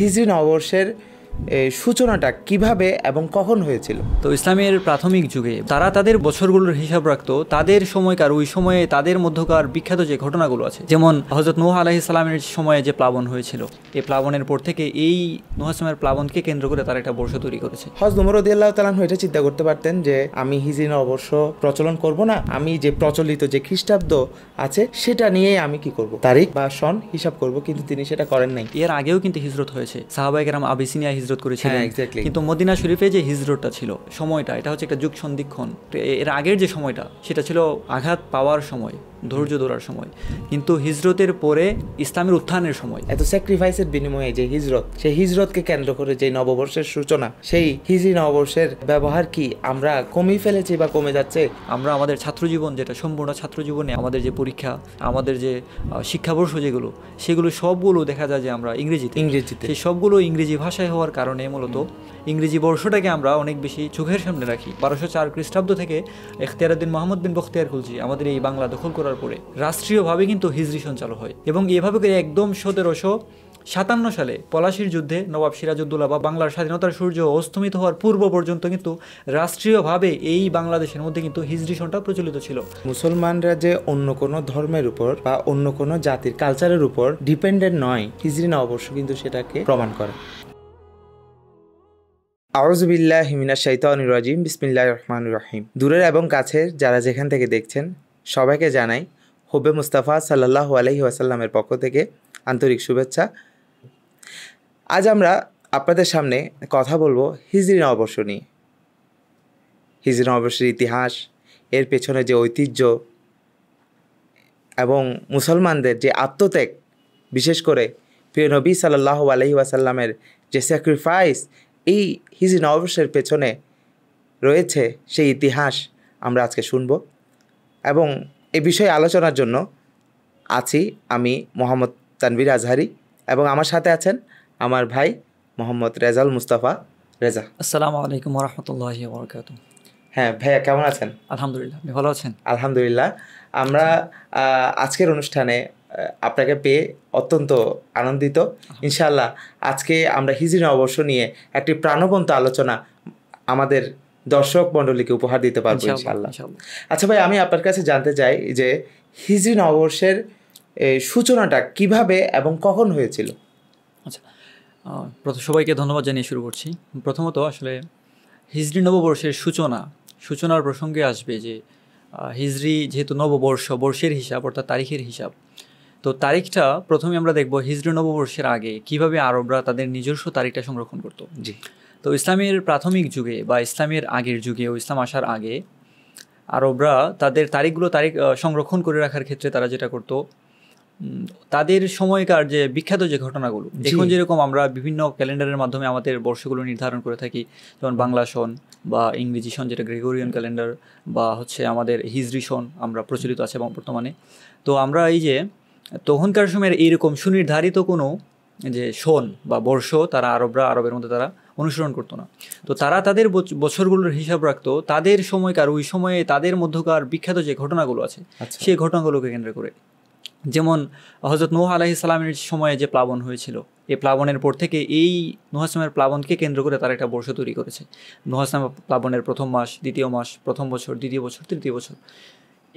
হিজরি নববর্ষের সূচনাটা কিভাবে এবং কখন হয়েছিল? তো ইসলামের প্রাথমিক যুগে তারা তাদের বছরগুলোর হিসাব রাখতো তাদের সময়কার, ওই সময়ে তাদের মধ্যকার বিখ্যাত যে ঘটনাগুলো আছে, যেমন হযরত নূহ আলাইহিস সালামের সময়ে যে প্লাবন হয়েছিল, এই প্লাবনের পর থেকে এই নূহ আসলামের প্লাবনকে কেন্দ্র করে তারা একটা বর্ষ তৈরি করেছে। হযরত ওমর রাদিয়াল্লাহু তাআলা এটা চিন্তা করতে পারতেন যে আমি হিজরি নববর্ষ প্রচলন করব না, আমি যে প্রচলিত যে খ্রিস্টাব্দ আছে সেটা নিয়ে আমি কি করব, তারিখ বা সন হিসাব করব, কিন্তু তিনি সেটা করেন নাই। এর আগেও কিন্তু হিজরত হয়েছে, সাহাবায়ে কেরাম আবিসিনিয়া হিজরত করেছিলেন, এক্স্যাক্টলি। কিন্তু মদিনা শরীফে যে হিজরতটা ছিল সময়টা, এটা হচ্ছে একটা যুগ সন্ধিক্ষণ। এর আগের যে সময়টা সেটা ছিল আঘাত পাওয়ার সময়, ধৈর্য ধরার সময়, কিন্তু হিজরতের পরে ইসলামের উত্থানের সময়। এত স্যাক্রিফাইসের বিনিময়ে যে হিজরত, সেই হিজরতকে কেন্দ্র করে যে নববর্ষের সূচনা, সেই হিজরি নববর্ষের ব্যবহার কি আমরা কমিয়ে ফেলেছি বা কমে যাচ্ছে? আমরা আমাদের ছাত্রজীবন, যেটা সম্পূর্ণ ছাত্রজীবনে আমাদের যে পরীক্ষা, আমাদের যে শিক্ষাবর্ষ যেগুলো, সেগুলো সবগুলো দেখা যায় যে আমরা ইংরেজিতে, সেই সবগুলো ইংরেজি ভাষায় হওয়ার কারণে মূলত ইংরেজি বর্ষটাকে আমরা অনেক বেশি চোখের সামনে রাখি। 1204 খ্রিস্টাব্দ থেকে ইখতিয়ারউদ্দিন মোহাম্মদ বিন বখতিয়ার খুলজি আমাদের এই বাংলা দখল করার পরে রাষ্ট্রীয়ভাবে কিন্তু হিজরি সন চালু হয়, এবং এভাবে করে একদম 1757 সালে পলাশির যুদ্ধে নবাব সিরাজউদ্দৌলা বা বাংলার স্বাধীনতার সূর্য অস্তমিত হওয়ার পূর্ব পর্যন্ত কিন্তু রাষ্ট্রীয়ভাবে এই বাংলাদেশের মধ্যে কিন্তু হিজরি সনটা প্রচলিত ছিল। মুসলমানরা যে অন্য কোনো ধর্মের উপর বা অন্য কোনো জাতির কালচারের উপর ডিপেন্ডেন্ট নয়, হিজরি নববর্ষ কিন্তু সেটাকে প্রমাণ করে। আউযু বিল্লাহি মিনাশ শাইতানির রাজিম, বিসমিল্লাহির রহমানির রহিম। দূরের এবং কাছের যারা যেখান থেকে দেখছেন সবাইকে জানাই হুব্বে মুস্তাফা সাল্লাল্লাহু আলাইহি ওয়াসাল্লামের পক্ষ থেকে আন্তরিক শুভেচ্ছা। আজ আমরা আপনাদের সামনে কথা বলবো হিজরি নববর্ষ নিয়ে। হিজরি নববর্ষের ইতিহাস, এর পেছনে যে ঐতিহ্য এবং মুসলমানদের যে আত্মত্যাগ, বিশেষ করে প্রিয় নবী সাল্লাল্লাহু আলাইহি ওয়াসাল্লামের যে স্যাক্রিফাইস এই হিজরি নববর্ষের পেছনে রয়েছে, সেই ইতিহাস আমরা আজকে শুনব। এবং এ বিষয়ে আলোচনার জন্য আছি আমি মোহাম্মদ তানভীর আজহারি, এবং আমার সাথে আছেন আমার ভাই মোহাম্মদ রেজাউল মুস্তাফা। রেজা, আসসালামু আলাইকুম ওয়া রাহমাতুল্লাহি ওয়া বারাকাতুহু। হ্যাঁ ভাইয়া, কেমন আছেন? আলহামদুলিল্লাহ, আপনি ভালো আছেন? আলহামদুলিল্লাহ। আমরা আজকের অনুষ্ঠানে আপনাকে পেয়ে অত্যন্ত আনন্দিত। ইনশাআল্লাহ আজকে আমরা হিজরি নববর্ষ নিয়ে একটি প্রাণবন্ত আলোচনা আমাদের দর্শক মণ্ডলীকে উপহার দিতে পারবো ইনশাআল্লাহ। আচ্ছা ভাই, আমি আপনার কাছে জানতে চাই যে হিজরি নববর্ষের সূচনাটা কিভাবে এবং কখন হয়েছিল? আচ্ছা, সবাইকে ধন্যবাদ জানিয়ে শুরু করছি। প্রথমত আসলে হিজরি নববর্ষের সূচনার প্রসঙ্গে আসবে যে হিজরি যেহেতু নববর্ষ, বর্ষের হিসাব অর্থাৎ তারিখের হিসাব, তো তারিখটা প্রথমে আমরা দেখব হিজরি নববর্ষের আগে কিভাবে আরবরা তাদের নিজস্ব তারিখটা সংরক্ষণ করত। জি। তো ইসলামের প্রাথমিক যুগে বা ইসলামের আগের যুগে ও ইসলাম আসার আগে আরবরা তাদের তারিখ সংরক্ষণ করে রাখার ক্ষেত্রে তারা যেটা করতো, তাদের সময়কার যে বিখ্যাত যে ঘটনাগুলো, এখন যেরকম আমরা বিভিন্ন ক্যালেন্ডারের মাধ্যমে আমাদের বর্ষগুলো নির্ধারণ করে থাকি, যেমন বাংলা সন বা ইংরেজি সন যেটা গ্রেগরিয়ান ক্যালেন্ডার, বা হচ্ছে আমাদের হিজরি সন আমরা প্রচলিত আছে এবং বর্তমানে। তো আমরা এই যে তখনকার সময়ের এইরকম সুনির্ধারিত কোনো যে সন বা বর্ষ তারা আরবের মধ্যে তারা অনুসরণ করতো না। তো তারা তাদের বছরগুলোর হিসাব রাখতো তাদের সময়কার, ওই সময়ে তাদের মধ্যকার বিখ্যাত যে ঘটনাগুলো আছে সেই ঘটনাগুলোকে কেন্দ্র করে। যেমন হযরত নূহ আলাইহিস সালামের সময়ে যে প্লাবন হয়েছিল, এই প্লাবনের পর থেকে এই নূহ আসলামের প্লাবনকে কেন্দ্র করে তারা একটা বর্ষ তৈরি করেছে। নূহ আসলামের প্লাবনের প্রথম মাস, দ্বিতীয় মাস, প্রথম বছর, দ্বিতীয় বছর, তৃতীয় বছর।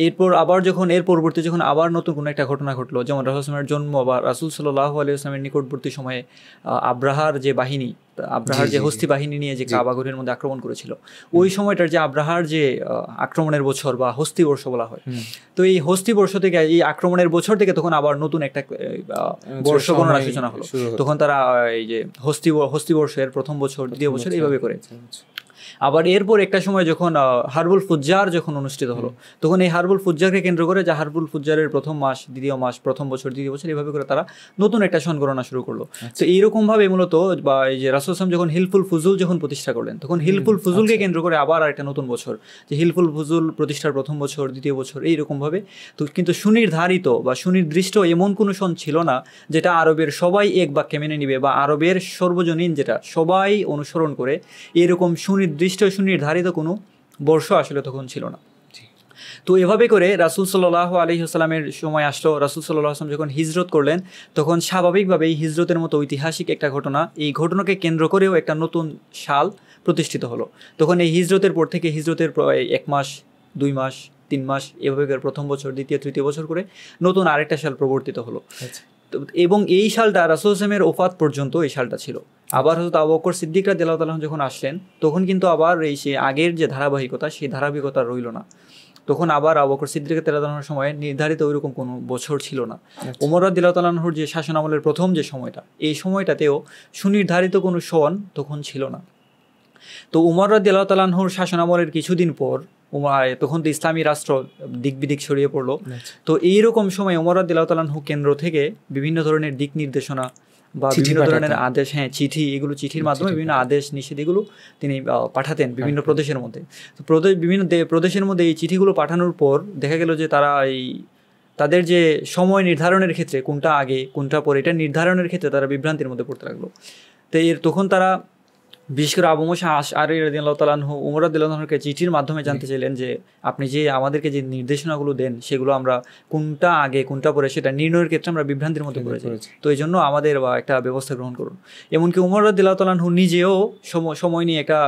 এরপর আবার এর পরবর্তী যখন আবার নতুন কোনো একটা ঘটনা ঘটলো, যেমন রাসূল সাল্লাল্লাহু আলাইহি ওয়াসাল্লামের জন্ম বা রাসূল সাল্লাল্লাহু আলাইহি ওয়াসাল্লামের নিকটবর্তী সময়ে আব্রাহার যে হস্তি বাহিনী নিয়ে যে কাবা ঘরের মধ্যে আক্রমণ করেছিল, ওই সময়টার যে আব্রাহার যে আক্রমণের বছর বা হস্তি বর্ষ বলা হয়। তো এই হস্তি বর্ষ থেকে, এই আক্রমণের বছর থেকে তখন আবার নতুন একটা বর্ষ গণনার সূচনা হলো। তখন তারা এই যে হস্তি বর্ষের প্রথম বছর, দ্বিতীয় বছর এইভাবে করে। আবার এরপর একটা সময় যখন হারবুল ফুজ্জার যখন অনুষ্ঠিত হলো, তখন এই হারবুল ফুজ্জারকে কেন্দ্র করে, যা হারবুল ফুজ্জারের প্রথম মাস, দ্বিতীয় মাস, প্রথম বছর, দ্বিতীয় বছর, এইভাবে করে তারা নতুন একটা সন গণনা শুরু করলো। তো এইরকমভাবে মূলত বা এই যে রাসূল সাল্লাল্লাহু আলাইহি ওয়াসাল্লাম যখন হিলফুল ফুজুল যখন প্রতিষ্ঠা করলেন, তখন হিলফুল ফুজুলকে কেন্দ্র করে আবার একটা নতুন বছর, যে হিলফুল ফুজুল প্রতিষ্ঠার প্রথম বছর, দ্বিতীয় বছর, এইরকমভাবে। তো কিন্তু সুনির্ধারিত বা সুনির্দিষ্ট এমন কোনো সন ছিল না যেটা আরবের সবাই এক বাক্যে মেনে নিবে বা আরবের সর্বজনীন যেটা সবাই অনুসরণ করে, এরকম সুনির্দিষ্ট সুনির্ধারিত কোনো বর্ষ আসলে তখন ছিল না। তো এভাবে করে রাসূল সাল্লাল্লাহু আলাইহি ওয়াসাল্লামের সময় আসলো। রাসূল সাল্লাল্লাহু আলাইহি ওয়াসাল্লাম যখন হিজরত করলেন, তখন স্বাভাবিকভাবেই হিজরতের মতো ঐতিহাসিক একটা ঘটনা, এই ঘটনাকে কেন্দ্র করেও একটা নতুন সাল প্রতিষ্ঠিত হলো। তখন এই হিজরতের পর থেকে হিজরতের 1 মাস, 2 মাস, 3 মাস এভাবে করে প্রথম বছর, দ্বিতীয়, তৃতীয় বছর করে নতুন আরেকটা সাল প্রবর্তিত হলো। এবং এই সালটা রাসূল সাল্লামের ওফাত পর্যন্ত এই সালটা ছিল। আবার হযরত আবু বকর সিদ্দিক রাদিয়াল্লাহু তাআলা যখন আসলেন, তখন কিন্তু আবার এই সে আগের যে ধারাবাহিকতা, সেই ধারাবাহিকতা রইল না। তখন আবার আবু বকর সিদ্দিক রাদিয়াল্লাহু তাআলার সময় নির্ধারিত ওইরকম কোনো বছর ছিল না। ওমর রাদিয়াল্লাহু তাআলার যে শাসন আমলের প্রথম যে সময়টা, এই সময়টাতেও সুনির্ধারিত কোনো সন তখন ছিল না। তো উমর রাদিয়াল্লাহু তাআলার শাসন আমলের কিছুদিন পর তখন তো ইসলামী রাষ্ট্র দিক বিদিক ছড়িয়ে পড়লো। তো এইরকম সময় উমর রাদিয়াল্লাহু তাআলা কেন্দ্র থেকে বিভিন্ন ধরনের দিক নির্দেশনা বা বিভিন্ন ধরনের আদেশ, চিঠি, এগুলো চিঠির মাধ্যমে বিভিন্ন আদেশ নিষেধ এগুলো তিনি পাঠাতেন বিভিন্ন প্রদেশের মধ্যে। তো বিভিন্ন প্রদেশের মধ্যে এই চিঠিগুলো পাঠানোর পর দেখা গেল যে তারা তাদের যে সময় নির্ধারণের ক্ষেত্রে কোনটা আগে কোনটা পরে, এটা নির্ধারণের ক্ষেত্রে তারা বিভ্রান্তির মধ্যে পড়তে লাগলো। তো তখন তারা বিশেষ করে আবু মুসা আশআরী রাদিয়াল্লাহু তাআলা আনহু উমর রাদিয়াল্লাহু তাআলাকে চিঠির মাধ্যমে জানতে চাইলেন যে আপনি যে আমাদেরকে যে নির্দেশনাগুলো দেন, সেগুলো আমরা কোনটা আগে কোনটা পরে সেটা নির্ণয়ের ক্ষেত্রে আমরা বিভ্রান্তির মধ্যে পড়ে যাই। তো এই জন্য আমাদের একটা ব্যবস্থা গ্রহণ করুন। এমনকি উমর রাদিয়াল্লাহু তাআলা আনহু নিজেও সময় নিয়ে একটা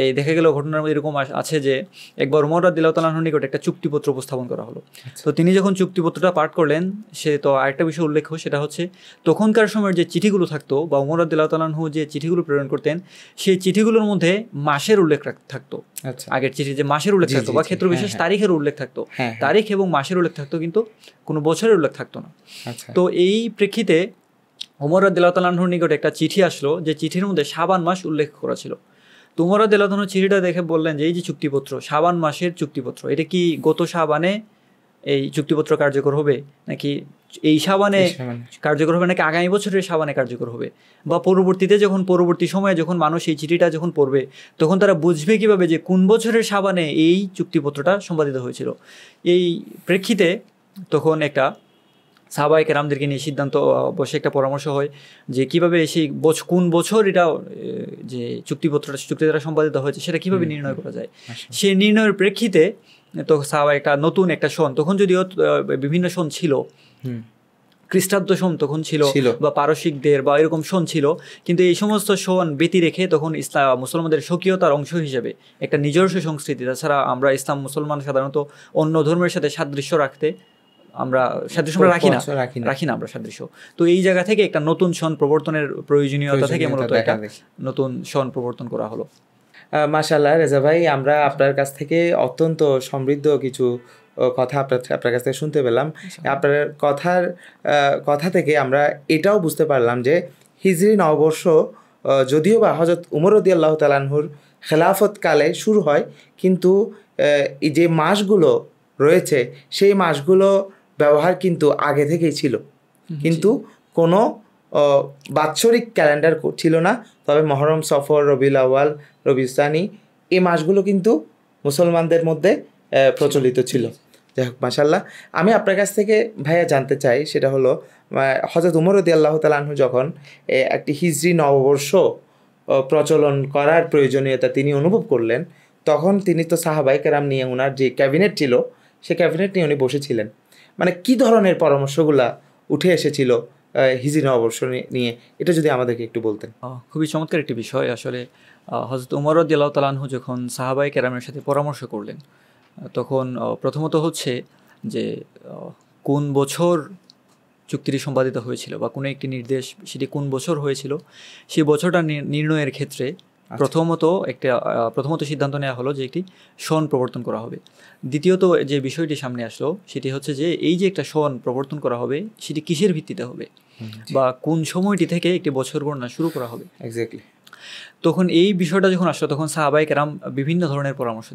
এই দেখা গেল ঘটনার মধ্যে এরকম আছে যে একবার উমর রাদিয়াল্লাহু তাআলা আনহুর নিকট একটা চুক্তিপত্র উপস্থাপন করা হলো। তো তিনি যখন চুক্তিপত্রটা পাঠ করলেন, সে তো আরেকটা বিষয় উল্লেখ্য, সেটা হচ্ছে তখনকার সময়ের যে চিঠিগুলো থাকতো বা উমর রাদিয়াল্লাহু তাআলা আনহু যে চিঠিগুলো প্রেরণ করতেন, সেই চিঠিগুলোর মধ্যে মাসের উল্লেখ থাকতো। আগের চিঠি যে মাসের উল্লেখ থাকতো বা ক্ষেত্র বিশেষ তারিখের উল্লেখ থাকতো, তারিখ এবং মাসের উল্লেখ থাকতো, কিন্তু কোনো বছরের উল্লেখ থাকতো না। তো এই প্রেক্ষিতে উমর রাদিয়াল্লাহু তাআলা আনহুর নিকট একটা চিঠি আসলো, যে চিঠির মধ্যে শাবান মাস উল্লেখ করা ছিল। তো উমর রাদিয়াল্লাহু তাআলা চিঠিটা দেখে বললেন যে এই যে চুক্তিপত্র, শাবান মাসের চুক্তিপত্র, এটা কি গত শাবানে এই চুক্তিপত্র কার্যকর হবে, নাকি এই শাবানে কার্যকর হবে, নাকি আগামী বছরের শাবানে কার্যকর হবে, বা পরবর্তীতে পরবর্তী সময়ে যখন মানুষ এই চিঠিটা যখন পড়বে, তখন তারা বুঝবে কিভাবে যে কোন বছরের শাবানে এই চুক্তিপত্রটা সম্পাদিত হয়েছিল। এই প্রেক্ষিতে তখন একটা সাহাবায়ে কেরামদেরকে নিয়ে সিদ্ধান্ত বসে, একটা পরামর্শ হয় যে কিভাবে সেই কোন বছর এটা যে চুক্তি দ্বারা সম্পাদিত হয়েছে সেটা কিভাবে নির্ণয় করা যায়। সেই নির্ণয়ের প্রেক্ষিতে তো একটা নতুন একটা সন, তখন যদিও বিভিন্ন সন ছিল, খ্রিস্টাব্দ সন তখন ছিল বা পারসিকদের বা এরকম সন ছিল, কিন্তু এই সমস্ত সন ব্যতি রেখে তখন মুসলমানদের স্বকীয়তার অংশ হিসেবে একটা নিজস্ব সংস্কৃতি, তাছাড়া আমরা ইসলাম মুসলমান সাধারণত অন্য ধর্মের সাথে সাদৃশ্য আমরা রাখি না আমরা সাদৃশ্য। তো এই জায়গা থেকে একটা নতুন সন প্রবর্তনের প্রয়োজনীয়তা থেকে মূলত একটা নতুন সন প্রবর্তন করা হলো। মাশাআল্লাহ রেজা ভাই, আমরা আপনার কাছ থেকে অত্যন্ত সমৃদ্ধ কিছু কথা আপনার কাছ থেকে শুনতে পেলাম। আপনার কথা থেকে আমরা এটাও বুঝতে পারলাম যে হিজরি নববর্ষ যদিও বা হযরত উমর রাদিয়াল্লাহু তাআলা আনহুর খেলাফত কালে শুরু হয়, কিন্তু এই যে মাসগুলো রয়েছে সেই মাসগুলো ব্যবহার কিন্তু আগে থেকেই ছিল, কিন্তু কোনো বাৎসরিক ক্যালেন্ডার ছিল না। তবে মহরম, সফর, রবিউল আউয়াল, রবিউল সানি এই মাসগুলো কিন্তু মুসলমানদের মধ্যে প্রচলিত ছিল। যাই হোক, মাশাআল্লাহ, আমি আপনার কাছ থেকে ভাইয়া জানতে চাই, সেটা হলো হযরত উমর রাদিয়াল্লাহু তাআলা আনহু যখন একটি হিজরি নববর্ষ প্রচলন করার প্রয়োজনীয়তা তিনি অনুভব করলেন, তখন তিনি তো সাহাবায়ে কেরাম নিয়ে ওনার যে ক্যাবিনেট ছিল সেই ক্যাবিনেট নিয়ে উনি বসেছিলেন। মানে কি ধরনের পরামর্শগুলা উঠে এসেছিল হিজরি নববর্ষ নিয়ে, এটা যদি আমাদেরকে একটু বলতেন। খুবই চমৎকার একটি বিষয়। আসলে হযরত উমর রাদিয়াল্লাহু তাআলা আনহু যখন সাহাবায়ে কেরামের সাথে পরামর্শ করলেন, তখন প্রথমত হচ্ছে যে কোন বছর চুক্তিটি সম্পাদিত হয়েছিল বা কোনো একটি নির্দেশ সেটি কোন বছর হয়েছিল, সেই বছরটা নির্ণয়ের ক্ষেত্রে প্রথমত সিদ্ধান্ত নেওয়া হলো যে একটি সন প্রবর্তন করা হবে। দ্বিতীয়ত যে বিষয়টি সামনে আসলো সেটি হচ্ছে যে এই যে একটা সন প্রবর্তন করা হবে সেটি কিসের ভিত্তিতে হবে বা কোন সময়টি থেকে একটি বছর গণনা শুরু করা হবে। এক্স্যাক্টলি। তখন এই বিষয়টা যখন আসলো, তখন সাহাবায়ে কেরাম বিভিন্ন ধরনের পরামর্শ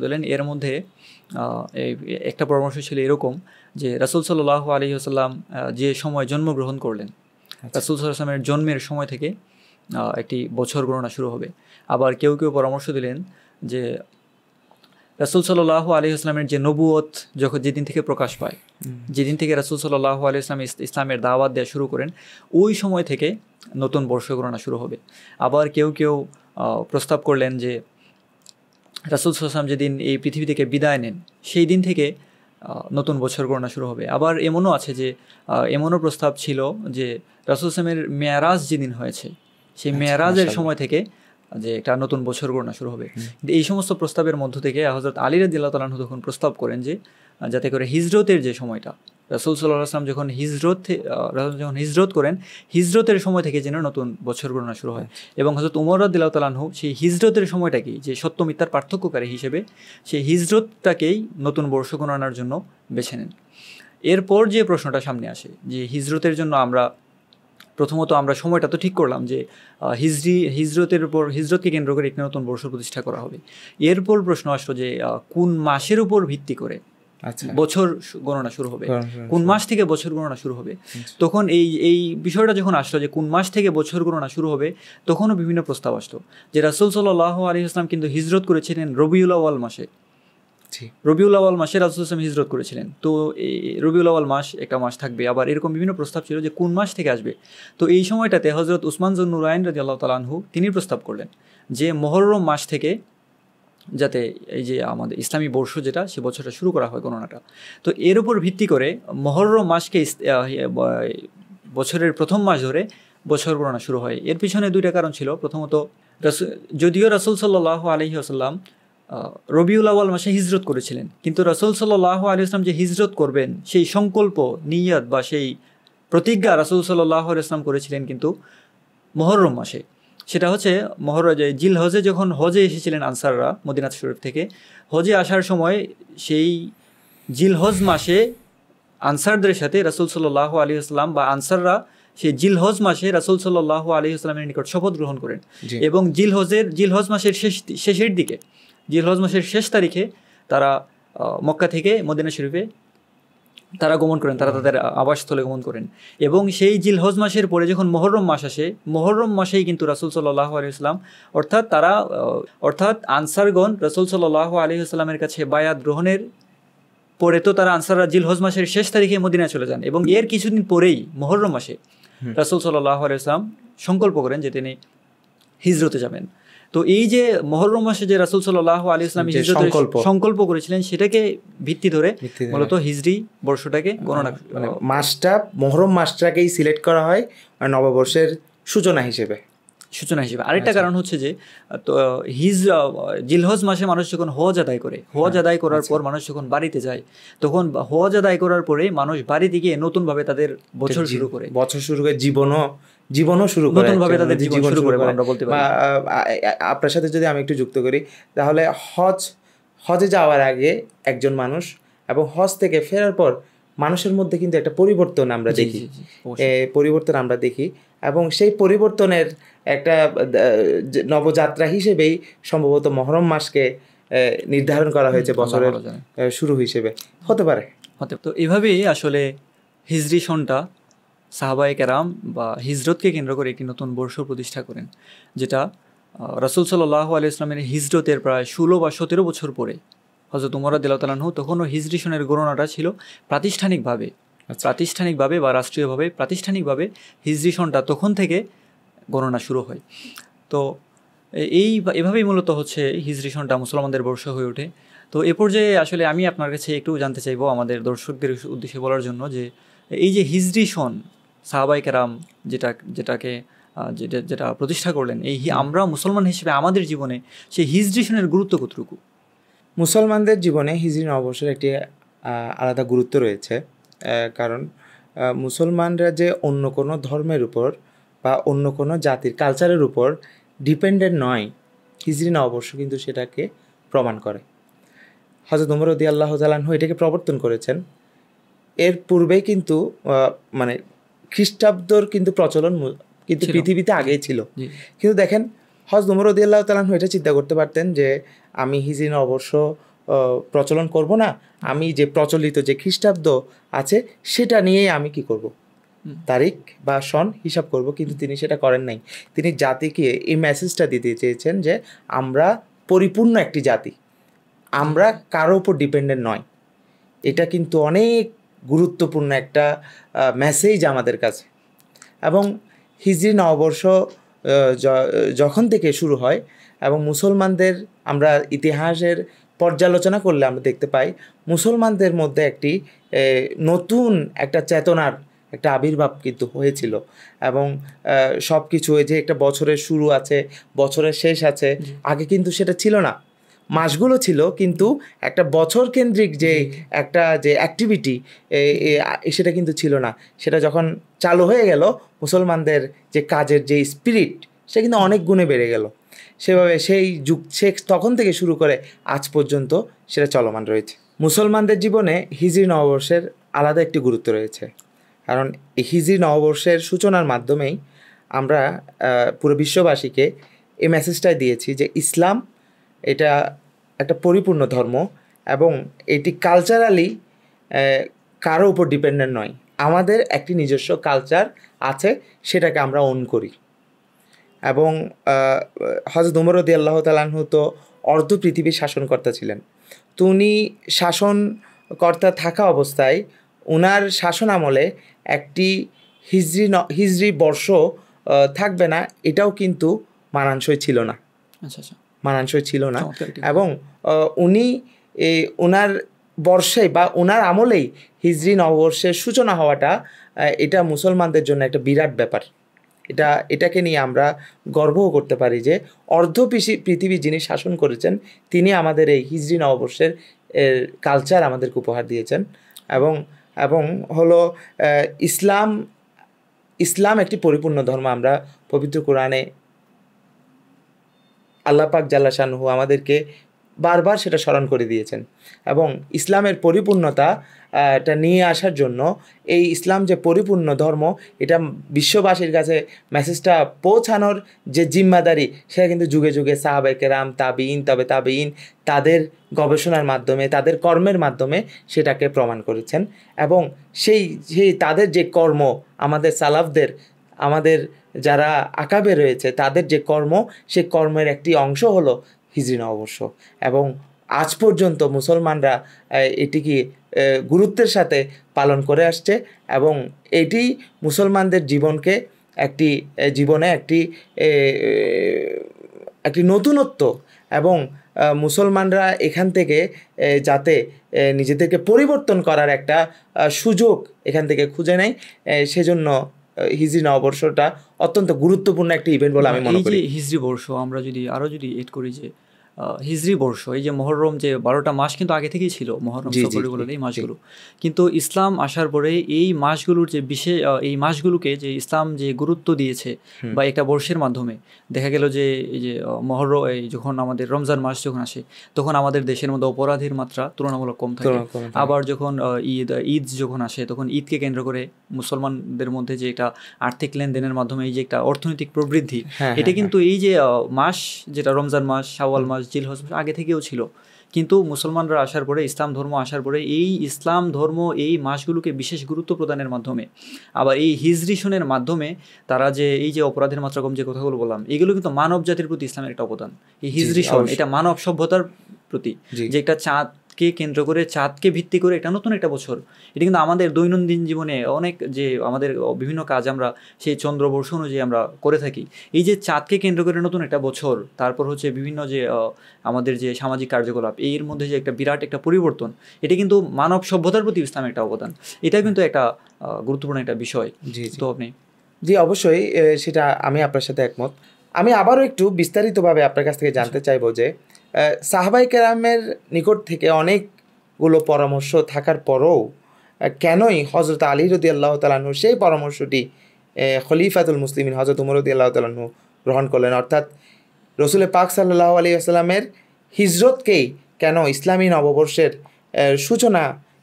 দিলেন। এর মধ্যে একটা পরামর্শ ছিল এরকম যে রাসূল সাল্লাল্লাহু আলাইহি ওয়াসাল্লাম যে সময় জন্মগ্রহণ করলেন, রাসূল সাল্লাল্লাহু আলাইহি ওয়াসাল্লামের জন্মের সময় থেকে একটি বছর গণনা শুরু হবে। আবার কেউ পরামর্শ দিলেন যে রাসূল সাল্লাল্লাহু আলাইহি ওয়াসাল্লামের যে নবুয়ত যেদিন থেকে প্রকাশ পায়, যেদিন থেকে রাসূল সাল্লাল্লাহু আলাইহি ওয়াসাল্লাম ইসলামের দাওয়াত দেওয়া শুরু করেন, ওই সময় থেকে নতুন বর্ষ গণনা শুরু হবে। আবার কেউ প্রস্তাব করলেন যে রাসূল সাল্লাল্লাহু আলাইহি ওয়াসাল্লাম যেদিন এই পৃথিবী থেকে বিদায় নেন সেই দিন থেকে নতুন বছর গণনা শুরু হবে। আবার এমনও আছে যে এমনও প্রস্তাব ছিল যে রাসূল সাল্লামের মেয়ারাজ যেদিন হয়েছে সেই মেয়ারাজের সময় থেকে যে একটা নতুন বছর গণনা শুরু হবে। কিন্তু এই সমস্ত প্রস্তাবের মধ্য থেকে হযরত আলী রাদিয়াল্লাহু তাআলা আনহু তখন প্রস্তাব করেন যে যাতে করে হিজরতের যে সময়টা রাসূল সাল্লাল্লাহু আলাইহি ওয়াসাল্লাম যখন হিজরত করেন হিজরতের সময় থেকে যেন নতুন বছর গণনা শুরু হয়। এবং হযরত উমর রাদিয়াল্লাহু তাআলা আনহু সেই হিজরতের সময়টাকেই যে সত্য মিথ্যার পার্থক্যকারী হিসেবে সেই হিজরতটাকেই নতুন বর্ষ গণনার জন্য বেছে নেন। এরপর যে প্রশ্নটা সামনে আসে যে হিজরতের জন্য প্রথমত আমরা সময়টা তো ঠিক করলাম যে হিজরতের উপর হিজরতকে কেন্দ্র করে একটি নতুন বর্ষ প্রতিষ্ঠা করা হবে। এরপর প্রশ্ন আসলো যে কোন মাসের উপর ভিত্তি করে বছর গণনা শুরু হবে, কোন মাস থেকে বছর গণনা শুরু হবে। তখন এই বিষয়টা যখন আসলো যে কোন মাস থেকে বছর গণনা শুরু হবে তখনও বিভিন্ন প্রস্তাব আসলো যে রাসূল সাল্লাল্লাহু আলাইহি ওয়াসাল্লাম কিন্তু হিজরত করেছিলেন রবিউল আউয়াল মাসে। রবিউল আউয়াল মাসে রাসূল সাল্লাল্লাহু আলাইহি ওয়াসাল্লাম হিজরত করেছিলেন, তো এই রবিউল আউয়াল মাস একটা মাস থাকবে। আবার এরকম বিভিন্ন প্রস্তাব ছিল যে কোন মাস থেকে আসবে। তো এই সময়টাতে হযরত উসমান যুন নুরাইন রাদিয়াল্লাহু তাআলা আনহু তিনি প্রস্তাব করলেন যে মুহররম মাস থেকে যাতে এই যে আমাদের ইসলামী বর্ষ যেটা সে বছরটা শুরু করা হয় গণনাটা। তো এর উপর ভিত্তি করে মুহররম মাসকে বছরের প্রথম মাস ধরে বছর গণনা শুরু হয়। এর পিছনে দুইটা কারণ ছিল। প্রথমত যদিও রাসূল সাল্লাল্লাহু আলাইহি ওয়াসাল্লাম রবিউল আউয়াল মাসে হিজরত করেছিলেন, কিন্তু রাসূল সাল্লাল্লাহু আলাইহি ওয়াসাল্লাম যে হিজরত করবেন সেই সংকল্প নিয়ত বা সেই প্রতিজ্ঞা রাসূল সাল্লাল্লাহু আলাইহি ওয়াসাল্লাম করেছিলেন কিন্তু মুহররম মাসে। সেটা হচ্ছে জিলহজে যখন হজে এসেছিলেন আনসাররা মদিনা শরীফ থেকে, হজে আসার সময় সেই জিলহজ মাসে আনসারদের সাথে রাসূল সাল্লাল্লাহু আলাইহি ওয়াসাল্লাম বা আনসাররা সেই জিলহজ মাসে রাসূল সাল্লাল্লাহু আলাইহি ওয়াসাল্লামের নিকট শপথ গ্রহণ করেন। এবং জিলহজ মাসের শেষের দিকে জিলহজ মাসের শেষ তারিখে তারা মক্কা থেকে মদিনা শরীফে তারা গমন করেন, তারা তাদের আবাসস্থলে গমন করেন। এবং সেই জিলহজ মাসের পরে যখন মুহররম মাস আসে, মুহররম মাসেই কিন্তু রাসূল সাল্লাল্লাহু আলাইহি ওয়াসাল্লাম অর্থাৎ আনসারগণ রাসূল সাল্লাল্লাহু আলাইহি ওয়াসাল্লামের কাছে বায়াত গ্রহণের পরে তো তারা আনসাররা জিলহজ মাসের শেষ তারিখে মদিনায় চলে যান। এবং এর কিছুদিন পরেই মুহররম মাসে রাসূল সাল্লাল্লাহু আলাইহি ওয়াসাল্লাম সংকল্প করেন যে তিনি হিজরতে যাবেন। তো এই যে মুহররম মাসে যে রাসূল সাল্লাল্লাহু আলাইহি ওয়াসাল্লাম হিজরতের সংকল্প করেছিলেন সেটাকে ভিত্তি ধরে মূলত হিজরি বর্ষটাকে গণনা মানে মাসটা মুহররম মাসটাকেই সিলেক্ট করা হয় নববর্ষের সূচনা হিসেবে। আরেকটা কারণ হচ্ছে যে জিলহজ মাসে মানুষ যখন হজ আদায় করে, হজ আদায় করার পর মানুষ যখন বাড়িতে যায়, তখন হজ আদায় করার পরে মানুষ বাড়িতে গিয়ে নতুনভাবে তাদের বছর শুরু করে জীবনও শুরু করে নতুনভাবে তাদের জীবন শুরু করে আমরা বলতে পারি। আপনার সাথে যদি আমি একটু যুক্ত করি তাহলে হজে যাওয়ার আগে একজন মানুষ এবং হজ থেকে ফেরার পর মানুষের মধ্যে কিন্তু একটা পরিবর্তন আমরা দেখি এবং সেই পরিবর্তনের একটা নবযাত্রা হিসেবেই সম্ভবত মুহররম মাসকে নির্ধারণ করা হয়েছে বছরের শুরু হিসেবে হতে পারে। তো এভাবেই আসলে হিজরি সনটা সাহাবায়ে কেরাম বা হিজরতকে কেন্দ্র করে একটি নতুন বর্ষ প্রতিষ্ঠা করেন, যেটা রাসূল সাল্লাল্লাহু আলাইহি ওয়াসাল্লামের হিজরতের প্রায় 16 বা 17 বছর পরে হযরত উমর রাদিয়াল্লাহু তাআলা আনহু তখনও হিজরি সনের গণনাটা ছিল প্রাতিষ্ঠানিকভাবে বা রাষ্ট্রীয়ভাবে প্রাতিষ্ঠানিকভাবে হিজরি সনটা তখন থেকে গণনা শুরু হয়। তো এভাবেই মূলত হচ্ছে হিজরি সনটা মুসলমানদের বর্ষ হয়ে ওঠে। তো এ পর্যায়ে আসলে আমি আপনার কাছে একটু জানতে চাইবো আমাদের দর্শকদের উদ্দেশ্যে বলার জন্য যে এই যে হিজরি সন সাহাবায়ে কেরাম যেটা প্রতিষ্ঠা করলেন, আমরা মুসলমান হিসেবে আমাদের জীবনে সেই হিজরি সনের গুরুত্ব কতটুকু? মুসলমানদের জীবনে হিজরি নববর্ষের একটি আলাদা গুরুত্ব রয়েছে, কারণ মুসলমানরা যে অন্য কোনো ধর্মের উপর বা অন্য কোনো জাতির কালচারের উপর ডিপেন্ডেন্ট নয়, হিজরি নববর্ষ কিন্তু সেটাকে প্রমাণ করে। হযরত ওমর রাদিয়াল্লাহু তাআলা আনহু এটাকে প্রবর্তন করেছেন। এর পূর্বেই কিন্তু মানে খ্রিস্টাব্দর কিন্তু প্রচলন কিন্তু পৃথিবীতে আগেই ছিল, কিন্তু দেখেন হযরত ওমর রাদিয়াল্লাহু তাআলা আনহু এটা চিন্তা করতে পারতেন যে আমি হিজরি নববর্ষ প্রচলন করব না, আমি যে প্রচলিত যে খ্রিস্টাব্দ আছে সেটা নিয়েই আমি কি করব, তারিখ বা সন হিসাব করব। কিন্তু তিনি সেটা করেন নাই। তিনি জাতিকে এই মেসেজটা দিতে চেয়েছেন যে আমরা পরিপূর্ণ একটি জাতি, আমরা কারো উপর ডিপেন্ডেন্ট নয়। এটা কিন্তু অনেক গুরুত্বপূর্ণ একটা মেসেজ আমাদের কাছে। এবং হিজরি নববর্ষ যখন থেকে শুরু হয়, এবং মুসলমানদের আমরা ইতিহাসের পর্যালোচনা করলে আমরা দেখতে পাই মুসলমানদের মধ্যে একটি নতুন একটা চেতনার একটা আবির্ভাব কিন্তু হয়েছিল। এবং সব কিছু যে একটা বছরের শুরু আছে, বছরের শেষ আছে, আগে কিন্তু সেটা ছিল না। মাসগুলো ছিল, কিন্তু একটা বছর কেন্দ্রিক যে একটা যে অ্যাক্টিভিটি সেটা কিন্তু ছিল না। সেটা যখন চালু হয়ে গেল, মুসলমানদের যে কাজের যে স্পিরিট সে কিন্তু অনেক গুণে বেড়ে গেল। সেভাবে সেই যুগ তখন থেকে শুরু করে আজ পর্যন্ত সেটা চলমান রয়েছে। মুসলমানদের জীবনে হিজরি নববর্ষের আলাদা একটি গুরুত্ব রয়েছে, কারণ এই হিজরি নববর্ষের সূচনার মাধ্যমেই আমরা পুরো বিশ্ববাসীকে এই মেসেজটাই দিয়েছি যে ইসলাম এটা একটা পরিপূর্ণ ধর্ম, এবং এটি কালচারালি কারো উপর ডিপেন্ডেন্ট নয়। আমাদের একটি নিজস্ব কালচার আছে, সেটাকে আমরা ওন করি। এবং হযরত উমর রাদিয়াল্লাহু তাআলা আনহু তো অর্ধ পৃথিবীর শাসনকর্তা ছিলেন। তো উনি শাসনকর্তা থাকা অবস্থায় উনার শাসন আমলে একটি হিজরি বর্ষ থাকবে না, এটাও কিন্তু মানানসই ছিল না। মানানসই ছিল না। এবং উনি ওনার বর্ষে বা ওনার আমলেই হিজরি নববর্ষের সূচনা হওয়াটা এটা মুসলমানদের জন্য একটা বিরাট ব্যাপার। এটাকে নিয়ে আমরা গর্বও করতে পারি যে অর্ধ পৃথিবী যিনি শাসন করেছেন তিনি আমাদের এই হিজরি নববর্ষের কালচার আমাদেরকে উপহার দিয়েছেন। এবং হলো ইসলাম একটি পরিপূর্ণ ধর্ম। আমরা পবিত্র কোরআনে আল্লাহ পাক জাল্লা শানহু আমাদেরকে বারবার সেটা স্মরণ করে দিয়েছেন। এবং ইসলামের পরিপূর্ণতা এটা নিয়ে আসার জন্য এই ইসলাম যে পরিপূর্ণ ধর্ম, এটা বিশ্ববাসীর কাছে মেসেজটা পৌঁছানোর যে জিম্মাদারি, সেটা কিন্তু যুগে যুগে সাহাবায়ে কেরাম, তাবিঈন, তবে তাবিঈন তাদের গবেষণার মাধ্যমে, তাদের কর্মের মাধ্যমে সেটাকে প্রমাণ করেছেন। এবং সেই তাদের যে কর্ম, আমাদের সালাফদের, আমাদের যারা আকাবে রয়েছে তাদের যে কর্ম, সেই কর্মের একটি অংশ হলো হিজরি নববর্ষ। এবং আজ পর্যন্ত মুসলমানরা এটিকে গুরুত্বের সাথে পালন করে আসছে, এবং এটি মুসলমানদের জীবনে একটি নতুনত্ব, এবং মুসলমানরা এখান থেকে যাতে নিজেদেরকে পরিবর্তন করার একটা সুযোগ এখান থেকে খুঁজে নেয়, সেজন্য হিজরি নববর্ষটা অত্যন্ত গুরুত্বপূর্ণ একটা ইভেন্ট বলে আমি মনে করি। এই যে হিজরি বর্ষ আমরা যদি এড করি যে হিজরি বর্ষ, এই যে মহরম, যে 12টা মাস কিন্তু আগে থেকেই ছিল, মহরম সফরগুলো এই মাসগুলো, কিন্তু ইসলাম আসার পরে এই মাসগুলোর যে বিশেষ এই মাসগুলোকে যে ইসলাম যে গুরুত্ব দিয়েছে বা একটা বর্ষের মাধ্যমে দেখা গেল যে এই যে মহরম, এই যখন আমাদের রমজান মাস যখন আসে তখন আমাদের দেশের মধ্যে অপরাধের মাত্রা তুলনামূলক কম থাকে। আবার যখন ঈদ যখন আসে তখন ঈদকে কেন্দ্র করে মুসলমানদের মধ্যে যে একটা আর্থিক লেনদেনের মাধ্যমে এই যে একটা অর্থনৈতিক প্রবৃদ্ধি, এটা কিন্তু এই যে মাস যেটা রমজান মাস, শাওয়াল মাস, জিলহজ আগে থেকেও ছিল। কিন্তু মুসলমানরা আসার পরে, ইসলাম ধর্ম আসার পরে এই ইসলাম ধর্ম এই মাসগুলোকে বিশেষ গুরুত্ব প্রদানের মাধ্যমে, আবার এই হিজরি সনের মাধ্যমে তারা যে এই যে অপরাধের মাত্রা কম যে কথাগুলো বললাম, এগুলো কিন্তু মানব জাতির প্রতি ইসলামের একটা অবদান। এই হিজরি সন এটা মানব সভ্যতার প্রতি যে একটা চাঁদকে কেন্দ্র করে, চাঁদকে ভিত্তি করে এটা নতুন একটা বছর। এটা কিন্তু আমাদের দৈনন্দিন জীবনে অনেক যে আমাদের বিভিন্ন কাজ আমরা সেই চন্দ্রবর্ষ অনুযায়ী আমরা করে থাকি। এই যে চাঁদকে কেন্দ্র করে নতুন একটা বছর, তারপর হচ্ছে বিভিন্ন যে আমাদের যে সামাজিক কার্যকলাপ, এর মধ্যে যে একটা বিরাট একটা পরিবর্তন, এটা কিন্তু মানব সভ্যতার প্রতি ইসলামের একটা অবদান। এটা কিন্তু একটা গুরুত্বপূর্ণ একটা বিষয়। তো আপনি জি অবশ্যই সেটা আমি আপনার সাথে একমত। আমি আবারও একটু বিস্তারিতভাবে আপনার কাছ থেকে জানতে চাইবো যে সাহাবায়ে কেরামের নিকট থেকে অনেকগুলো পরামর্শ থাকার পরও কেনই হযরত আলী রাদিয়াল্লাহু তাআলা আনহু সেই পরামর্শটি খলিফাতুল মুসলিমিন হযরত উমর রাদিয়াল্লাহু তাআলা আনহু গ্রহণ করলেন, অর্থাৎ রসুল পাক সাল্লাল্লাহু আলাইহি ওয়াসাল্লামের হিজরতকেই কেন ইসলামী নববর্ষের সূচনা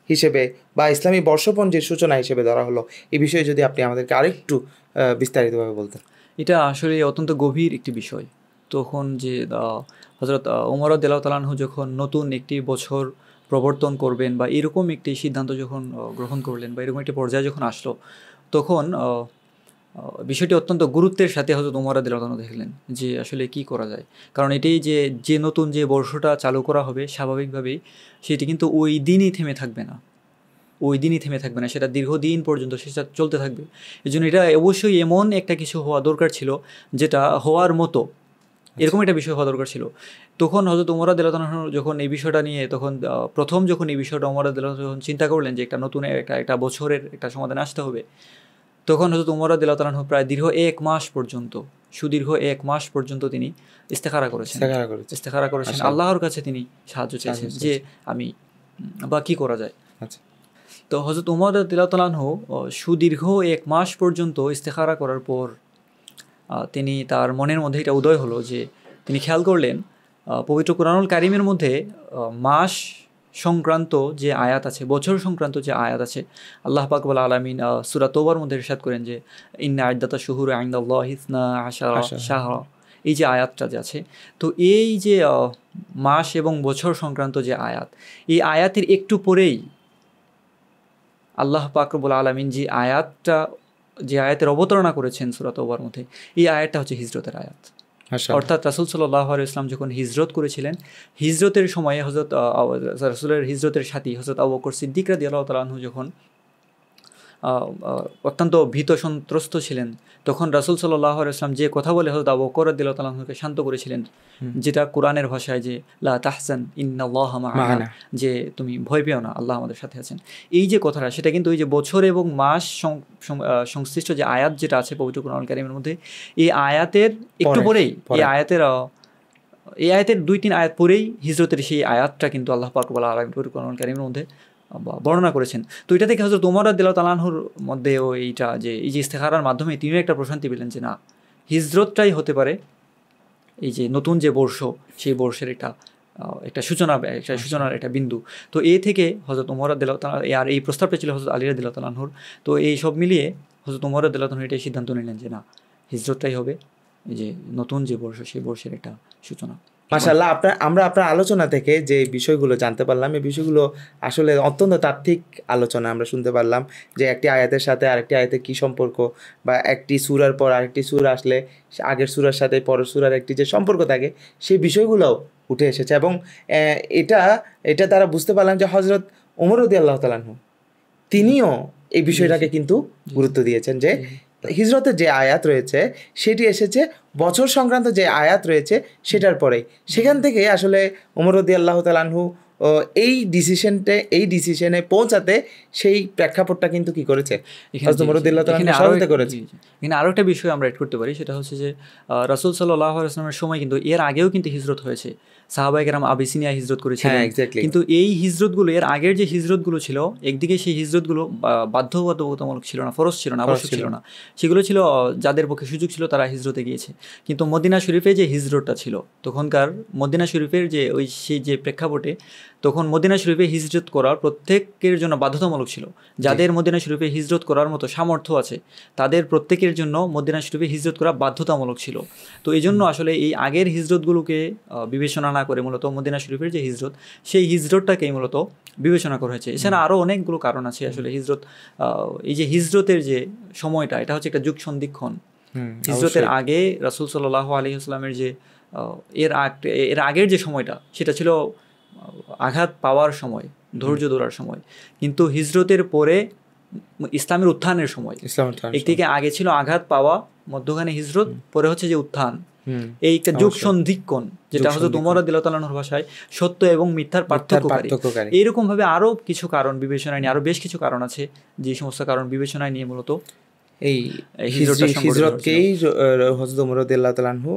হিসেবে বা ইসলামী বর্ষপঞ্জির সূচনা হিসেবে ধরা হলো? এই বিষয়ে যদি আপনি আমাদেরকে আরেকটু বিস্তারিতভাবে বলতেন। এটা আসলে অত্যন্ত গভীর একটি বিষয়। তখন যে হযরত উমর রাদিয়াল্লাহু তাআলা আনহু যখন নতুন একটি বছর প্রবর্তন করবেন বা এরকম একটি সিদ্ধান্ত যখন গ্রহণ করলেন বা এরকম একটি পর্যায়ে যখন আসলো, তখন বিষয়টি অত্যন্ত গুরুত্বের সাথে হযরত উমর রাদিয়াল্লাহু তাআলা দেখলেন যে আসলে কি করা যায়। কারণ এটাই যে নতুন যে বর্ষটা চালু করা হবে, স্বাভাবিকভাবেই সেটি কিন্তু ওই দিনই থেমে থাকবে না। ওই দিনই থেমে থাকবে না, সেটা দীর্ঘদিন পর্যন্ত সেটা চলতে থাকবে। এই জন্য এটা অবশ্যই এমন একটা কিছু হওয়া দরকার ছিল যেটা হওয়ার মতো, এরকম একটা বিষয় হওয়া দরকার ছিল। তখন হযরত ওমর রাদিয়াল্লাহু তাআলা যখন এই বিষয়টা নিয়ে তখন প্রথম যখন এই বিষয়টা ওমর রাদিয়াল্লাহু যখন চিন্তা করলেন যে একটা নতুন একটা বছরের একটা সমাধান আসতে হবে, তখন হযরত ওমর রাদিয়াল্লাহু তাআলা প্রায় দীর্ঘ 1 মাস পর্যন্ত, সুদীর্ঘ 1 মাস পর্যন্ত তিনি ইস্তেখারা করেছেন, আল্লাহর কাছে তিনি সাহায্য চেয়েছেন যে আমি বা কী করা যায়। আচ্ছা। তো হযরত ওমর রাদিয়াল্লাহু তাআলা সুদীর্ঘ 1 মাস পর্যন্ত ইস্তেখারা করার পর তিনি তার মনের মধ্যে এটা উদয় হলো যে তিনি খেয়াল করলেন পবিত্র কুরআনুল কারীমের মধ্যে মাস সংক্রান্ত যে আয়াত আছে, বছর সংক্রান্ত যে আয়াত আছে, আল্লাহ পাক রব্বুল আলামিন সূরা তওবার মধ্যে ইরশাদ করেন যে ইন্না ইদ্দাতাশ শুহুরি ইনদাল্লাহি 12 শাহরা, এই যে আয়াতটা যে আছে, তো এই যে মাস এবং বছর সংক্রান্ত যে আয়াত, এই আয়াতের একটু পরেই আল্লাহ পাক রব্বুল আলামিন যে আয়াতের অবতারণা করেছেন সূরা তওবার মধ্যে, এই আয়াতটা হচ্ছে হিজরতের আয়াত। অর্থাৎ রাসূল সাল্লাল্লাহু আলাইহি ওয়াসাল্লাম যখন হিজরত করেছিলেন, হিজরতের সময়ে হযরত রাসূলের হিজরতের সাথী হযরত আবু বকর সিদ্দিক রাদিয়াল্লাহু তাআলা আনহু যখন অত্যন্ত ভীত সন্ত্রস্ত ছিলেন, তখন রাসূল সাল্লাল্লাহু আলাইহি ওয়াসাল্লাম যে কথা বলে হযরত আবু বকর রাদিয়াল্লাহু তাআলা আনহুকে শান্ত করেছিলেন, যেটা কোরআনের ভাষায় যে লা তাহজান ইন্নাল্লাহা মা'ানা, যে তুমি ভয় পেও না, আল্লাহ আমাদের সাথে আছেন। এই যে কথাটা, সেটা কিন্তু এই যে বছর এবং মাস সংশ্লিষ্ট যে আয়াত যেটা আছে পবিত্র কোরআনুল কারীমের মধ্যে, এই আয়াতের একটু পরেই, এই আয়াতের 2-3 আয়াত পরেই হিজরতের সেই আয়াতটা কিন্তু আল্লাহ পাক রব্বুল আলামিন পবিত্র কোরআনুল কারীমের মধ্যে বর্ণনা করেছেন। তো এটা থেকে হযরত ওমর রাদিয়াল্লাহু তাআলা আনহুর মধ্যেও এইটা যে এই যে ইস্তেখারার মাধ্যমে তিনিও একটা প্রশান্তি পেলেন যে না, হিজরতটাই হতে পারে এই যে নতুন যে বর্ষ, সেই বর্ষের একটা সূচনার একটা বিন্দু। তো এই থেকে হযরত ওমর রাদিয়াল্লাহু তাআলা, আর এই প্রস্তাবটা ছিল হযরত আলী রাদিয়াল্লাহু তাআলা আনহুর। তো এই সব মিলিয়ে হযরত ওমর রাদিয়াল্লাহু তাআলা এটাই সিদ্ধান্ত নিলেন যে না, হিজরতটাই হবে এই যে নতুন যে বর্ষ, সেই বর্ষের একটা সূচনা। মাশাআল্লাহ, আমরা আপনার আলোচনা থেকে যে বিষয়গুলো জানতে পারলাম, এই বিষয়গুলো আসলে অত্যন্ত তাত্ত্বিক আলোচনা আমরা শুনতে পারলাম, যে একটি আয়াতের সাথে আরেকটি আয়াতের কী সম্পর্ক, বা একটি সূরার পর আরেকটি সূরা আসলে আগের সূরার সাথে পরের সূরার একটি যে সম্পর্ক থাকে, সেই বিষয়গুলোও উঠে এসেছে। এবং এটা তারা বুঝতে পারলাম যে হযরত ওমর রাদিয়াল্লাহু তাআলা আনহু তিনিও এই বিষয়টাকে কিন্তু গুরুত্ব দিয়েছেন যে হিজরতের যে আয়াত রয়েছে সেটি এসেছে বছর সংক্রান্ত যে আয়াত রয়েছে সেটার পরেই। সেখান থেকে আসলে ওমর রাদিয়াল্লাহু তাআলা আনহু এই ডিসিশনে পৌঁছাতে সেই প্রেক্ষাপটটা কিন্তু কি করেছে, ওমর রাদিয়াল্লাহু তাআলা আনহু সহায়তা করেছে। এখানে আরও একটা বিষয় আমরা এড করতে পারি, সেটা হচ্ছে যে রাসূল সাল্লাল্লাহু আলাইহি ওয়াসাল্লামের সময় কিন্তু এর আগেও কিন্তু হিজরত হয়েছে। সাহাবায়ে কেরাম আবিসিনিয়া হিজরত করেছিলেন, কিন্তু এই হিজরতগুলো, এর আগের যে হিজরতগুলো ছিল, একদিকে সেই হিজরতগুলো বাধ্যবাধকতামূলক ছিল না, ফরজ ছিল না, আবশ্যক ছিল না, সেগুলো ছিল যাদের পক্ষে সুযোগ ছিল তারা হিজরতে গিয়েছে। কিন্তু মদিনা শরীফে যে হিজরতটা ছিল, তখনকার মদিনা শরীফের যে সেই যে প্রেক্ষাপটে, তখন মদিনা শরীফে হিজরত করার প্রত্যেকের জন্য বাধ্যতামূলক ছিল। যাদের মদিনা শরীফে হিজরত করার মতো সামর্থ্য আছে, তাদের প্রত্যেকের জন্য মদিনা শরীফে হিজরত করা বাধ্যতামূলক ছিল। তো এই জন্য আসলে এই আগের হিজরতগুলোকে বিবেচনা না করে মূলত মদিনা শরীফের যে হিজরত, সেই হিজরতটাকেই মূলত বিবেচনা করা হয়েছে। এছাড়া আরও অনেকগুলো কারণ আছে আসলে হিজরত, এই যে হিজরতের যে সময়টা, এটা হচ্ছে একটা যুগ সন্ধিক্ষণ। হিজরতের আগে রাসূল সাল্লাল্লাহু আলাইহি ওয়াসাল্লামের যে এর আগের যে সময়টা, সেটা ছিল আঘাত পাওয়ার সময়, ধৈর্য ধরার সময়। কিন্তু হিজরতের পরে ইসলামের উত্থানের সময়, একদিকে আগে ছিল আঘাত পাওয়া, মধ্যখানে হিজরত, পরে হচ্ছে যে উত্থান, এই একটা যুগ সন্ধিক্ষণ, যেটা হযরত ওমর রাদিয়াল্লাহু তাআলা আনহুর ভাষায় সত্য এবং মিথ্যার পার্থক্যকারী। এইরকম ভাবে আরও কিছু কারণ বিবেচনায় নিয়ে, আরও বেশ কিছু কারণ আছে যে সমস্ত কারণ বিবেচনায় নিয়ে মূলত এই হিজরতকেই হযরত ওমর রাদিয়াল্লাহু তাআলা আনহু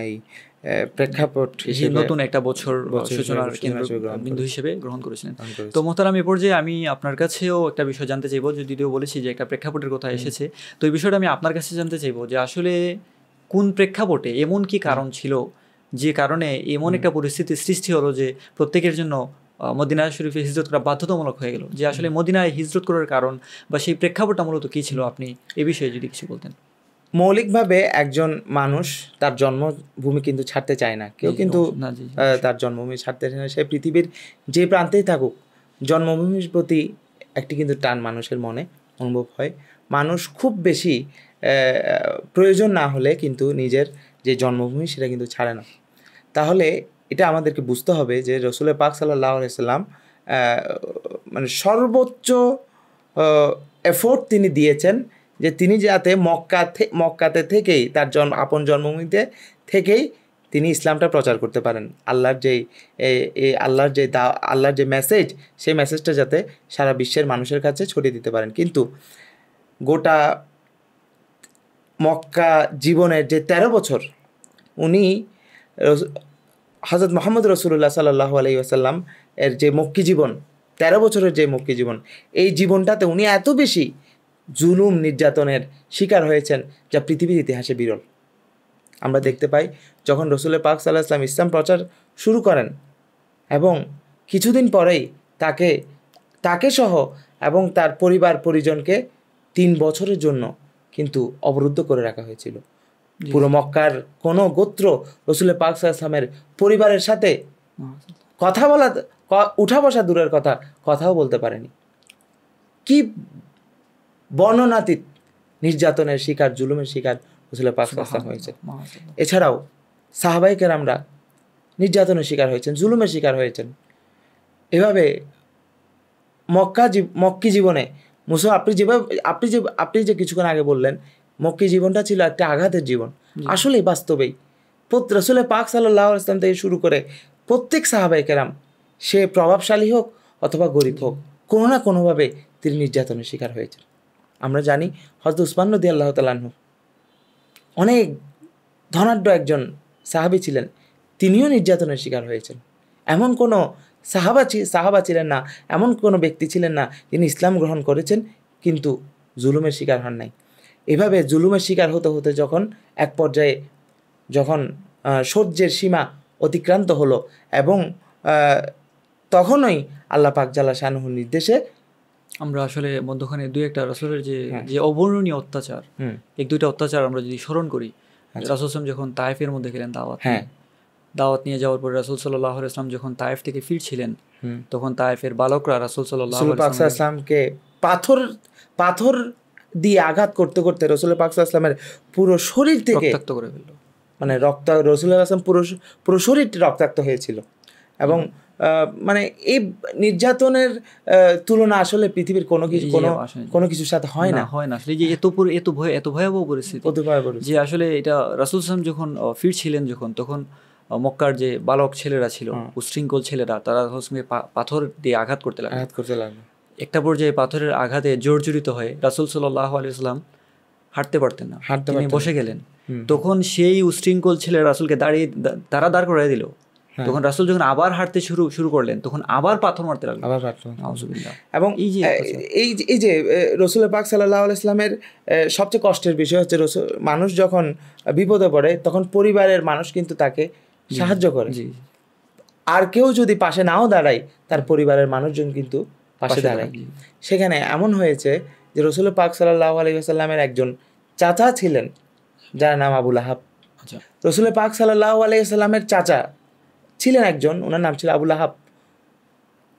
এই প্রেক্ষাপট হিসেবে নতুন একটা বছর সূচনার বিন্দু হিসেবে গ্রহণ করেছিলেন। তো মোহতারাম, এ পর্যায়ে আমি আপনার কাছেও একটা বিষয় জানতে চাইবো, যদিও বলেছি যে একটা প্রেক্ষাপটের কথা এসেছে, তো এই বিষয়টা আমি আপনার কাছে জানতে চাইবো যে আসলে কোন প্রেক্ষাপটে এমন কি কারণ ছিল যে কারণে এমন একটা পরিস্থিতির সৃষ্টি হলো যে প্রত্যেকের জন্য মদিনা শরীফে হিজরত করা বাধ্যতামূলক হয়ে গেল, যে আসলে মদিনায় হিজরত করার কারণ বা সেই প্রেক্ষাপটটা মূলত কী ছিল, আপনি এ বিষয়ে যদি কিছু বলতেন। মৌলিকভাবে একজন মানুষ তার জন্মভূমি কিন্তু ছাড়তে চায় না, কেউ কিন্তু তার জন্মভূমি ছাড়তে চায় না। সে পৃথিবীর যে প্রান্তেই থাকুক, জন্মভূমির প্রতি একটি কিন্তু টান মানুষের মনে অনুভব হয়। মানুষ খুব বেশি প্রয়োজন না হলে কিন্তু নিজের যে জন্মভূমি সেটা কিন্তু ছাড়ে না। তাহলে এটা আমাদেরকে বুঝতে হবে যে রাসূল পাক সাল্লাল্লাহু আলাইহি ওয়াসাল্লাম মানে সর্বোচ্চ এফোর্ট তিনি দিয়েছেন যে তিনি যাতে মক্কাতে থেকেই তার আপন জন্মভূমিতে থেকেই তিনি ইসলামটা প্রচার করতে পারেন। আল্লাহর যে মেসেজ, সেই মেসেজটা যাতে সারা বিশ্বের মানুষের কাছে ছড়িয়ে দিতে পারেন। কিন্তু গোটা মক্কা জীবনের যে 13 বছর উনি হযরত মুহাম্মদ রাসূলুল্লাহ সাল্লাল্লাহু আলাইহি ওয়াসাল্লাম এর যে মক্কি জীবন, 13 বছরের যে মক্কি জীবন, এই জীবনটাতে উনি এত বেশি জুলুম নির্যাতনের শিকার হয়েছেন যা পৃথিবীর ইতিহাসে বিরল। আমরা দেখতে পাই যখন রাসূল পাক সাল্লাল্লাহু আলাইহি ওয়াসাল্লাম ইসলাম প্রচার শুরু করেন এবং কিছুদিন পরেই তাকে সহ এবং তার পরিবার পরিজনকে 3 বছরের জন্য কিন্তু অবরুদ্ধ করে রাখা হয়েছিল। পুরো মক্কার কোনো গোত্র রাসূল পাক সাল্লাল্লাহু আলাইহি ওয়াসাল্লামের পরিবারের সাথে কথা বলা, উঠা বসা দূরের কথা, কথাও বলতে পারেনি। কি বর্ণনাতীত নির্যাতনের শিকার, জুলুমের শিকার রাসূল পাক সাল্লাল্লাহু আলাইহি ওয়াসাল্লাম হয়েছে। এছাড়াও সাহাবায়ে কেরামরা নির্যাতনের শিকার হয়েছেন, জুলুমের শিকার হয়েছেন। এভাবে মক্কি জীবনে আপনি যে কিছুক্ষণ আগে বললেন মক্কি জীবনটা ছিল একটা আঘাতের জীবন। আসলেই বাস্তবেই রাসূল পাক সাল্লাল্লাহু আলাইহি ওয়াসাল্লাম থেকে শুরু করে প্রত্যেক সাহাবায়ে কেরাম, সে প্রভাবশালী হোক অথবা গরিব হোক, কোনো না কোনোভাবে তিনি নির্যাতনের শিকার হয়েছেন। আমরা জানি হযরত উসমান রাদিয়াল্লাহু তাআলা আনহু অনেক ধনাঢ্য একজন সাহাবী ছিলেন, তিনিও নির্যাতনের শিকার হয়েছেন। এমন কোনো সাহাবা ছিলেন না, এমন কোনো ব্যক্তি ছিলেন না যিনি ইসলাম গ্রহণ করেছেন কিন্তু জুলুমের শিকার হন নাই। এভাবে জুলুমের শিকার হতে হতে যখন এক পর্যায়ে সহ্যের সীমা অতিক্রান্ত হলো এবং তখনই আল্লাহ পাক জাল্লা শানুহুর নির্দেশে আমরা আসলে মধ্যখানে দুই একটা রাসূলের যে অবর্ণনীয় অত্যাচার, এক দুইটা অত্যাচার আমরা যদি স্মরণ করি। রাসূল সাল্লাল্লাহু যখন তায়েফের মধ্যে গেলেন দাওয়াত নিয়ে যাওয়ার পর রাসূল সাল্লাল্লাহু আলাইহি ওয়াসাল্লাম যখন তায়েফ থেকে ফিরছিলেন, তখন তায়েফের বালকরা রাসূল সাল্লাল্লাহু আলাইহি ওয়াসাল্লামকে পাথর দিয়ে আঘাত করতে করতে রাসূল পাক সাল্লাল্লাহু আলাইহি ওয়াসাল্লামের পুরো শরীর থেকে রক্তাক্ত করে ফেলল। মানে রাসূল সাল্লাল্লাহু আলাইহি ওয়াসাল্লাম পুরো শরীরটি রক্তাক্ত হয়েছিল। এবং মানে এই নির্যাতনের তুলনা আসলে পৃথিবীর কোনো কিছুর সাথে হয় না আসলে। যে এত ভয়াবহ পরিস্থিতি যে আসলে এটা রাসূল সাল্লাল্লাহু যখন ফিরছিলেন তখন মক্কার যে বালক ছেলেরা ছিল, উশৃঙ্খল ছেলেরা, তারা পাথর দিয়ে আঘাত করতে লাগলো। একটা পর্যায়ে পাথরের আঘাতে জর্জরিত হয়ে রাসূল সাল্লাল্লাহু আলাইহি ওয়াসাল্লাম হাঁটতে পারতেন না, তিনি বসে গেলেন। তখন সেই উশৃঙ্খল ছেলেরা রাসূলকে দাঁড় করাই দিল। তখন রাসূল যখন আবার হাঁটতে শুরু করলেন, তখন আবার পাথর মারতে লাগলো। এবং এই যে রাসূল পাক সাল্লাল্লাহু আলাইহি ওয়াসাল্লামের সবচেয়ে কষ্টের বিষয় হচ্ছে মানুষ যখন বিপদে পড়ে তখন পরিবারের মানুষ কিন্তু তাকে সাহায্য করে। আর কেউ যদি পাশে নাও দাঁড়ায়, তার পরিবারের মানুষজন কিন্তু পাশে দাঁড়ায়। সেখানে এমন হয়েছে যে রাসূল পাক সাল্লাল্লাহু আলাইহি ওয়াসাল্লামের একজন চাচা ছিলেন যার নাম আবু লাহাব। রাসূল পাক সাল্লাল্লাহু আলাইহি ওয়াসাল্লামের চাচা ছিলেন একজন, ওনার নাম ছিল আবু লাহাব।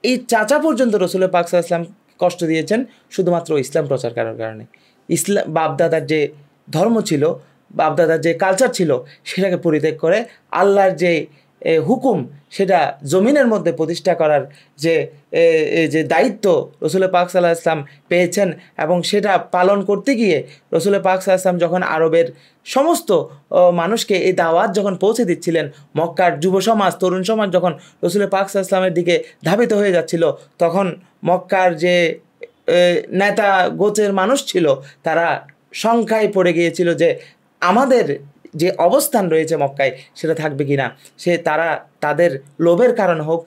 এই চাচা পর্যন্ত রাসূল পাক সাল্লাল্লাহু আলাইহি ওয়াসাল্লাম কষ্ট দিয়েছেন শুধুমাত্র ইসলাম প্রচার করার কারণে। বাপদাদার যে ধর্ম ছিল, বাপদাদার যে কালচার ছিল, সেটাকে পরিত্যাগ করে আল্লাহর যে হুকুম সেটা জমিনের মধ্যে প্রতিষ্ঠা করার যে দায়িত্ব রাসূল পাক সাল্লাল্লাহু আলাইহি ওয়াসাল্লাম পেয়েছেন, এবং সেটা পালন করতে গিয়ে রাসূল পাক সাল্লাল্লাহু আলাইহি ওয়াসাল্লাম যখন আরবের সমস্ত মানুষকে এই দাওয়াত যখন পৌঁছে দিচ্ছিলেন, মক্কার যুব সমাজ, তরুণ সমাজ যখন রাসূল পাক সাল্লাল্লাহু আলাইহি ওয়াসাল্লামের দিকে ধাবিত হয়ে যাচ্ছিল, তখন মক্কার যে নেতা গোছের মানুষ ছিল তারা সংখ্যায় পড়ে গিয়েছিল যে আমাদের যে অবস্থান রয়েছে মক্কায় সেটা থাকবে কিনা। তারা তাদের লোভের কারণ হোক,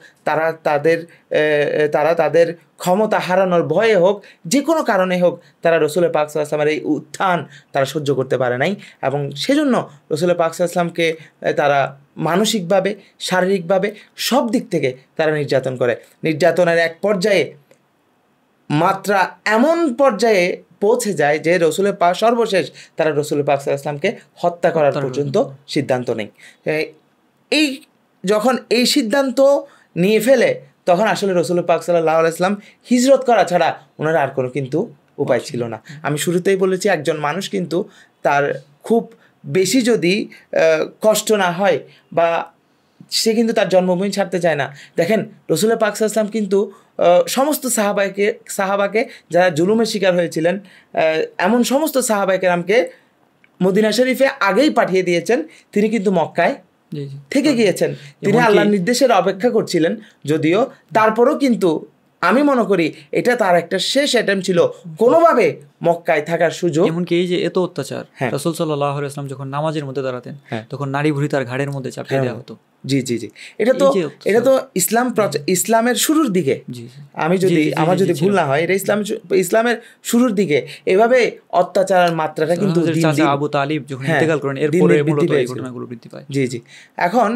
তারা তাদের ক্ষমতা হারানোর ভয়ে হোক, যে কোনো কারণে হোক, তারা রাসূল পাক সাল্লাল্লাহু আলাইহি ওয়াসাল্লামের এই উত্থান তারা সহ্য করতে পারে নাই। এবং সেজন্য রাসূল পাক সাল্লাল্লাহু আলাইহি ওয়াসাল্লামকে তারা মানসিকভাবে, শারীরিকভাবে সব দিক থেকে তারা নির্যাতন করে। নির্যাতনের এক পর্যায়ে মাত্রা এমন পর্যায়ে পৌঁছে যায় যে সর্বশেষ তারা রাসূল পাক সাল্লাল্লাহু আলাইহি ওয়াসাল্লামকে হত্যা করার পর্যন্ত সিদ্ধান্ত নেয়। যখন এই সিদ্ধান্ত নিয়ে ফেলে, তখন আসলে রাসূল পাক সাল্লাল্লাহু আলাইহি ওয়াসাল্লাম হিজরত করা ছাড়া ওনার আর কোনো কিন্তু উপায় ছিল না। আমি শুরুতেই বলেছি, একজন মানুষ কিন্তু তার খুব বেশি যদি কষ্ট না হয় বা সে কিন্তু তার জন্মভূমি ছাড়তে চায় না। দেখেন রাসূল পাক সাল্লাল্লাহু আলাইহি ওয়াসাল্লাম কিন্তু সমস্ত সাহাবাকে যারা জুলুমের শিকার হয়েছিলেন, এমন সমস্ত সাহাবায়ে কেরামকে মদিনা শরীফে আগেই পাঠিয়ে দিয়েছেন। তিনি কিন্তু মক্কায় থেকে গিয়েছেন, তিনি আল্লাহর নির্দেশের অপেক্ষা করছিলেন। যদিও তারপরও কিন্তু আমি মনে করি এটা তার একটা শেষ অ্যাটেম্প ছিল কোনোভাবে মক্কায় থাকার সুযোগ। এমনকি এই যে এত অত্যাচার, রাসূল সাল্লাল্লাহু আলাইহি ওয়াসাল্লাম যখন নামাজের মধ্যে দাঁড়াতেন তখন নারী ভুঁড়ি তার ঘাড়ের মধ্যে চাপিয়ে দেওয়া হতো। জি জি জি, এটা তো ইসলামের শুরুর দিকে, আমার যদি ভুল না হয়, এটা ইসলামের শুরুর দিকে এভাবে অত্যাচারের মাত্রাটা কিন্তু আবু তালিব যখন ইন্তেকাল করেন এরপরে মূলত এই ঘটনাগুলো বৃদ্ধি পায়। জি জি, এখন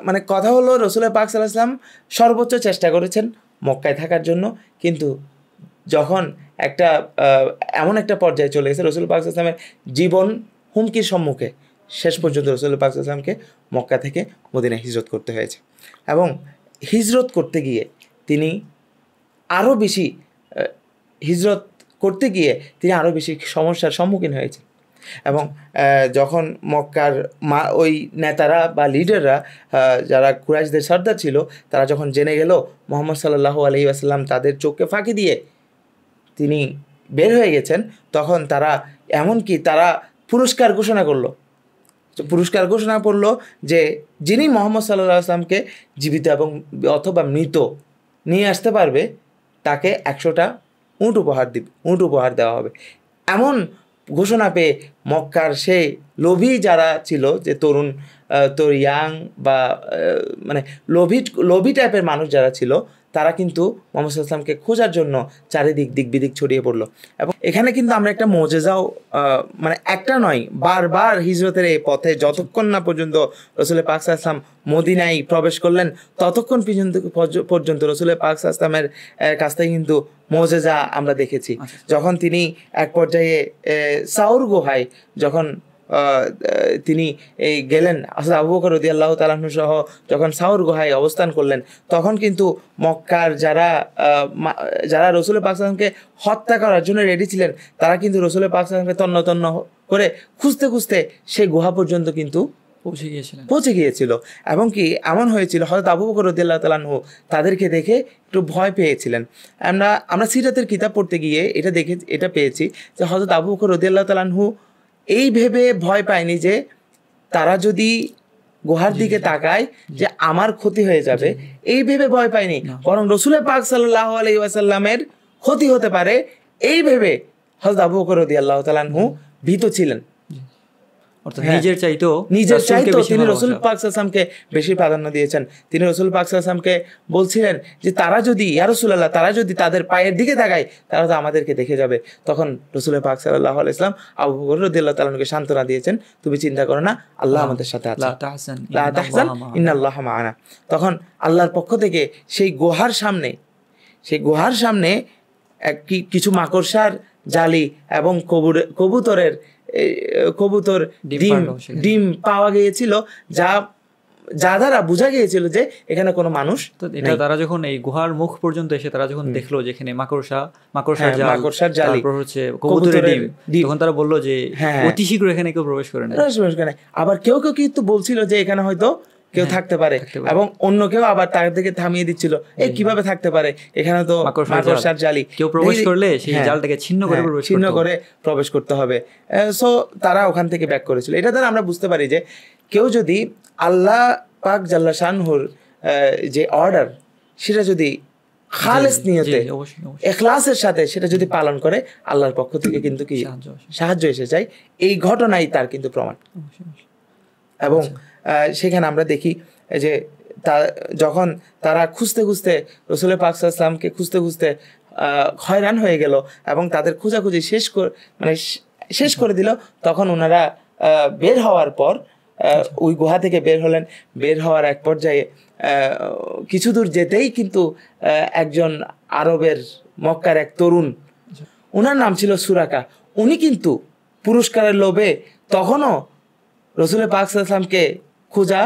মানে কথা হলো রাসূল পাক সাল্লাল্লাহু আলাইহি ওয়াসাল্লাম সর্বোচ্চ চেষ্টা করেছেন মক্কায় থাকার জন্য, কিন্তু যখন এমন একটা পর্যায়ে চলে গেছে রাসূল পাক সাল্লাল্লাহু আলাইহি ওয়াসাল্লামের জীবন হুমকির সম্মুখে, শেষ পর্যন্ত রাসূল পাক সাল্লাল্লাহু আলাইহি ওয়াসাল্লামকে মক্কা থেকে মদিনায় হিজরত করতে হয়েছে। এবং হিজরত করতে গিয়ে তিনি আরও বেশি সমস্যার সম্মুখীন হয়েছে। এবং যখন মক্কার ওই নেতারা বা লিডাররা, যারা কুরাইশদের সর্দার ছিল, তারা যখন জেনে গেল মুহাম্মদ সাল্লাল্লাহু আলাইহি ওয়াসাল্লাম তাদের চোখকে ফাঁকি দিয়ে তিনি বের হয়ে গেছেন, তখন তারা পুরস্কার ঘোষণা করলো যে যিনি মুহাম্মদ সাল্লাল্লাহু আলাইহি ওয়াসাল্লামকে জীবিত এবং অথবা মৃত নিয়ে আসতে পারবে তাকে 100টা উট উপহার দেওয়া হবে। এমন ঘোষণা পেয়ে মক্কার সেই লোভী যারা ছিল, যে ইয়াং বা মানে লোভী টাইপের মানুষ যারা ছিল, তারা কিন্তু মুহাম্মদ সাল্লাল্লাহু আলাইহি ওয়াসাল্লামকে খোঁজার জন্য চারিদিক দিক বিদিক ছড়িয়ে পড়লো। এবং এখানে কিন্তু আমরা একটা মোজেজাও, মানে একটা নয়, বারবার হিজরতের এই পথে যতক্ষণ না পর্যন্ত রাসূল পাক সাল্লাল্লাহু আলাইহি ওয়াসাল্লাম মদিনায় প্রবেশ করলেন, ততক্ষণ পর্যন্ত রাসূল পাক সাল্লাল্লাহু আলাইহি ওয়াসাল্লামের কাছ থেকে কিন্তু মোজেজা আমরা দেখেছি। যখন তিনি এক পর্যায়ে সাউর গুহায় যখন তিনি গেলেন, হযরত আবু বকর রাদিয়াল্লাহু তাআলা আনহু সহ যখন সাউর গুহায় অবস্থান করলেন, তখন কিন্তু মক্কার যারা রাসূল পাক সাল্লাল্লাহু আলাইহি ওয়াসাল্লামকে হত্যা করার জন্য রেডি ছিলেন, তারা কিন্তু রাসূল পাক সাল্লাল্লাহু আলাইহি ওয়াসাল্লামকে তন্ন করে খুঁজতে সেই গুহা পর্যন্ত কিন্তু পৌঁছে গিয়েছিল। এবং কি এমন হয়েছিল, হযরত আবু বকর রাদিয়াল্লাহু তাআলা আনহু তাদেরকে দেখে একটু ভয় পেয়েছিলেন। আমরা সিরাতের কিতাব পড়তে গিয়ে এটা পেয়েছি যে হযরত আবু বকর রাদিয়াল্লাহু তাআলা আনহু এই ভেবে ভয় পায়নি যে তারা যদি গুহার দিকে তাকায় যে আমার ক্ষতি হয়ে যাবে, এই ভেবে ভয় পায়নি, বরং রাসূল পাক সাল্লাল্লাহু আলাইহি ওয়াসাল্লামের ক্ষতি হতে পারে এই ভেবে হযরত আবু বকর রাদিয়াল্লাহু তাআলা আনহু ভীত ছিলেন। নিজের চাইতেও তিনি রাসূল পাক সাল্লাল্লাহু আলাইহি ওয়াসাল্লামকে বেশি প্রাধান্য দিয়েছেন। তিনি রাসূল পাক সাল্লাল্লাহু আলাইহি ওয়াসাল্লামকে বলছিলেন যে ইয়া রাসূলুল্লাহ, তারা যদি তাদের পায়ের দিকে তাকায় তারা তো আমাদেরকে দেখে যাবে। তখন রাসূল পাক সাল্লাল্লাহু আলাইহি ওয়াসাল্লাম আবু বকর রাদিয়াল্লাহু তাআলা আনহুকে সান্ত্বনা দিয়েছেন, তুমি চিন্তা করো না, আল্লাহ আমাদের সাথে আছেন, লা তাহজান ইন্নাল্লাহা মা'ানা। তখন আল্লাহর পক্ষ থেকে সেই গুহার সামনে কিছু মাকড়সার জালি এবং কবুতর ডিম পাওয়া গিয়েছিল, যা দ্বারা বোঝা গিয়েছিল যে এখানে কোনো মানুষ। তারা যখন এই গুহার মুখ পর্যন্ত এসে তারা যখন দেখলো যে এখানে মাকড়সার জালি, তারপর হচ্ছে কবুতরের ডিম, তখন তারা বললো যে অতি শীঘ্র এখানে কেউ প্রবেশ করে না। আবার কেউ কিন্তু বলছিল যে এখানে হয়তো কেউ থাকতে পারে, এবং অন্য কেউ আবার তাদেরকে থামিয়ে দিচ্ছিল, কিভাবে থাকতে পারে, এখানে তো মাকড়সার জালি, কেউ প্রবেশ করলে সেই জালটাকে ছিন্ন করে প্রবেশ করতে হবে। সো তারা ওখান থেকে ব্যাক করেছিল। এটা দ্বারা আমরা বুঝতে পারি যে কেউ যদি আল্লাহ পাক জাল্লা শানহুর যে অর্ডার, সেটা যদি খালেস নিয়তে ইখলাসের সাথে সেটা যদি পালন করে, আল্লাহর পক্ষ থেকে কিন্তু কি সাহায্য এসে যায়। এই ঘটনাই তার কিন্তু প্রমাণ। এবং সেখানে আমরা দেখি যে যখন তারা খুঁজতে রাসূল পাক সাল্লাল্লাহু আলাইহি ওয়াসাল্লামকে খুঁজতে হয়রান হয়ে গেল এবং তাদের খোঁজাখুঁজি শেষ করে দিল, তখন ওনারা বের হওয়ার পর ওই গুহা থেকে বের হওয়ার এক পর্যায়ে কিছু দূর যেতেই কিন্তু একজন আরবের মক্কার এক তরুণ, ওনার নাম ছিল সুরাকা, উনি কিন্তু পুরস্কারের লোভে তখনও রাসূল পাক সাল্লাল্লাহু আলাইহি ওয়াসাল্লামকে খোঁজা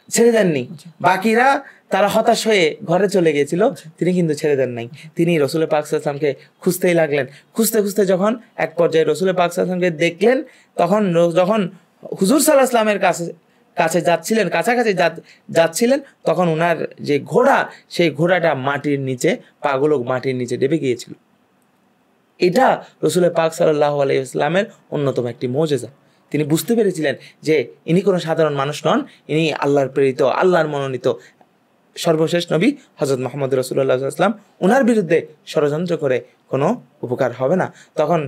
ছেড়ে দেননি। বাকিরা তারা হতাশ হয়ে ঘরে চলে গিয়েছিল, তিনি কিন্তু ছেড়ে দেন নাই। তিনি রাসূল পাক সাল্লাল্লাহু আলাইহি ওয়াসাল্লামকে খুঁজতেই লাগলেন। খুঁজতে যখন এক পর্যায়ে রাসূল পাক সাল্লাল্লাহু আলাইহি ওয়াসাল্লামকে দেখলেন, তখন যখন হুজুর সাল্লাল্লাহু আলাইহি ওয়াসাল্লামের কাছে যাচ্ছিলেন, কাছাকাছি যাচ্ছিলেন, তখন ওনার যে ঘোড়া, সেই ঘোড়াটা মাটির নিচে, পাগুলো মাটির নিচে ডেবে গিয়েছিল। এটা রাসূল পাক সাল্লাল্লাহু আলাইহি ওয়াসাল্লামের অন্যতম একটি মুজিজা। তিনি বুঝতে পেরেছিলেন যে ইনি কোনো সাধারণ মানুষ নন, ইনি আল্লাহর প্রেরিত, আল্লাহর মনোনীত সর্বশেষ নবী হযরত মুহাম্মদ রাসূলুল্লাহ সাল্লাল্লাহু আলাইহি ওয়াসাল্লাম। ওনার বিরুদ্ধে ষড়যন্ত্র করে কোনো উপকার হবে না। তখন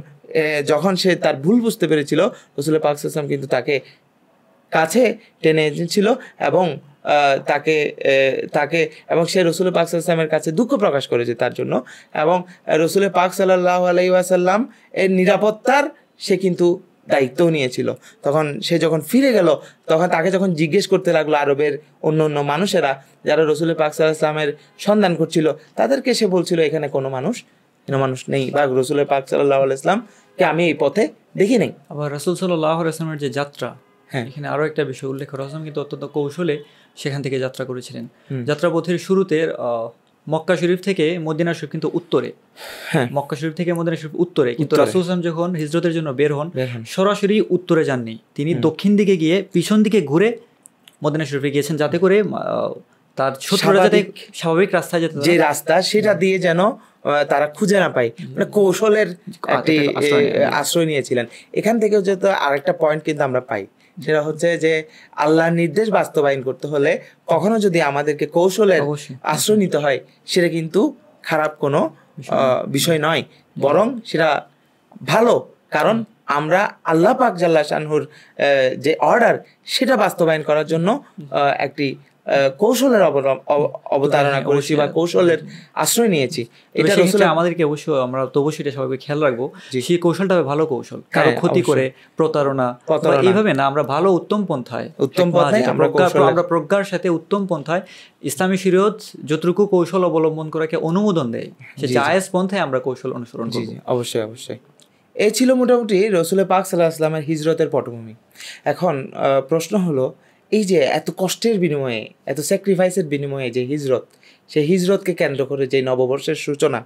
যখন সে তার ভুল বুঝতে পেরেছিল, রাসূল পাক সাল্লাল্লাহু আলাইহি ওয়াসাল্লাম কিন্তু তাকে কাছে টেনে এনেছিল এবং তাকে এবং সে রাসূল পাক সাল্লাল্লাহু আলাইহি ওয়াসাল্লামের কাছে দুঃখ প্রকাশ করেছে তার জন্য, এবং রাসূল পাক সাল্লাল্লাহু আলাইহি ওয়াসাল্লাম এর নিরাপত্তার সে কিন্তু দায়িত্বও নিয়েছিল। তখন সে যখন ফিরে গেল, তখন তাকে যখন জিজ্ঞেস করতে লাগলো আরবের অন্য অন্য মানুষেরা যারা রাসূল পাক সাল্লাল্লাহু আলাইহি ওয়াসাল্লামের সন্ধান করছিল, তাদেরকে সে বলছিল এখানে কোনো মানুষ নেই, বা রাসূল পাক সাল্লাল্লাহু আলাইহি ওয়াসাল্লামকে আমি এই পথে দেখি নাই। আবার রাসূল সাল্লাল্লাহু আলাইহি ওয়াসাল্লামের যে যাত্রা, এখানে আরো একটা বিষয় উল্লেখ করা হয়েছে, কিন্তু অত্যন্ত কৌশলে সেখান থেকে যাত্রা করেছিলেন। যাত্রাপথের শুরুতে মক্কা শরীফ থেকে মদিনা শরীফ কিন্তু উত্তরে, মক্কা শরীফ থেকে মদিনা শরীফ উত্তরে, কিন্তু রাসূল সাল্লাল্লাহু আলাইহি ওয়াসাল্লাম যখন হিজরতের জন্য বের হন সরাসরি উত্তরে যাননি, তিনি দক্ষিণ দিকে গিয়ে পিছন দিকে ঘুরে মদিনা শরীফে গিয়েছেন, যাতে করে তার শত্রুরা যাতে স্বাভাবিক রাস্তায় যেতে, যে রাস্তা সেটা দিয়ে যেন তারা খুঁজে না পায়, মানে কৌশলের একটি আশ্রয় নিয়েছিলেন। এখান থেকেও যেহেতু আরেকটা পয়েন্ট কিন্তু আমরা পাই, সেটা হচ্ছে যে আল্লাহর নির্দেশ বাস্তবায়ন করতে হলে কখনো যদি আমাদেরকে কৌশলের আশ্রয় নিতে হয়, সেটা কিন্তু খারাপ কোনো বিষয় নয়, বরং সেটা ভালো। কারণ আমরা আল্লাহ পাক জাল্লা শানহুর যে অর্ডার, সেটা বাস্তবায়ন করার জন্য একটি কৌশলের অবতারণা করেছি বা কৌশলের আশ্রয় নিয়েছি। এটা আমাদেরকে অবশ্যই, আমরা তো অবশ্যই এটা সবাইকে খেয়াল রাখবো, সেই কৌশলটা ভালো কৌশল, কারো ক্ষতি করে প্রতারণা এইভাবে না, আমরা ভালো উত্তম পন্থায় আমরা প্রজ্ঞার সাথে উত্তম পন্থায় ইসলামী শরীয়ত যতটুকু কৌশল অবলম্বন করাকে অনুমোদন দেয়, সে জায়েজ পন্থায় আমরা কৌশল অনুসরণ করব। অবশ্যই এই ছিল মোটামুটি রাসূল পাক সাল্লাল্লাহু আলাইহি ওয়াসাল্লামের হিজরতের পটভূমি। এখন প্রশ্ন হলো, এই যে এত কষ্টের বিনিময়ে, এত স্যাক্রিফাইসের বিনিময়ে যে হিজরত, সেই হিজরতকে কেন্দ্র করে যে নববর্ষের সূচনা,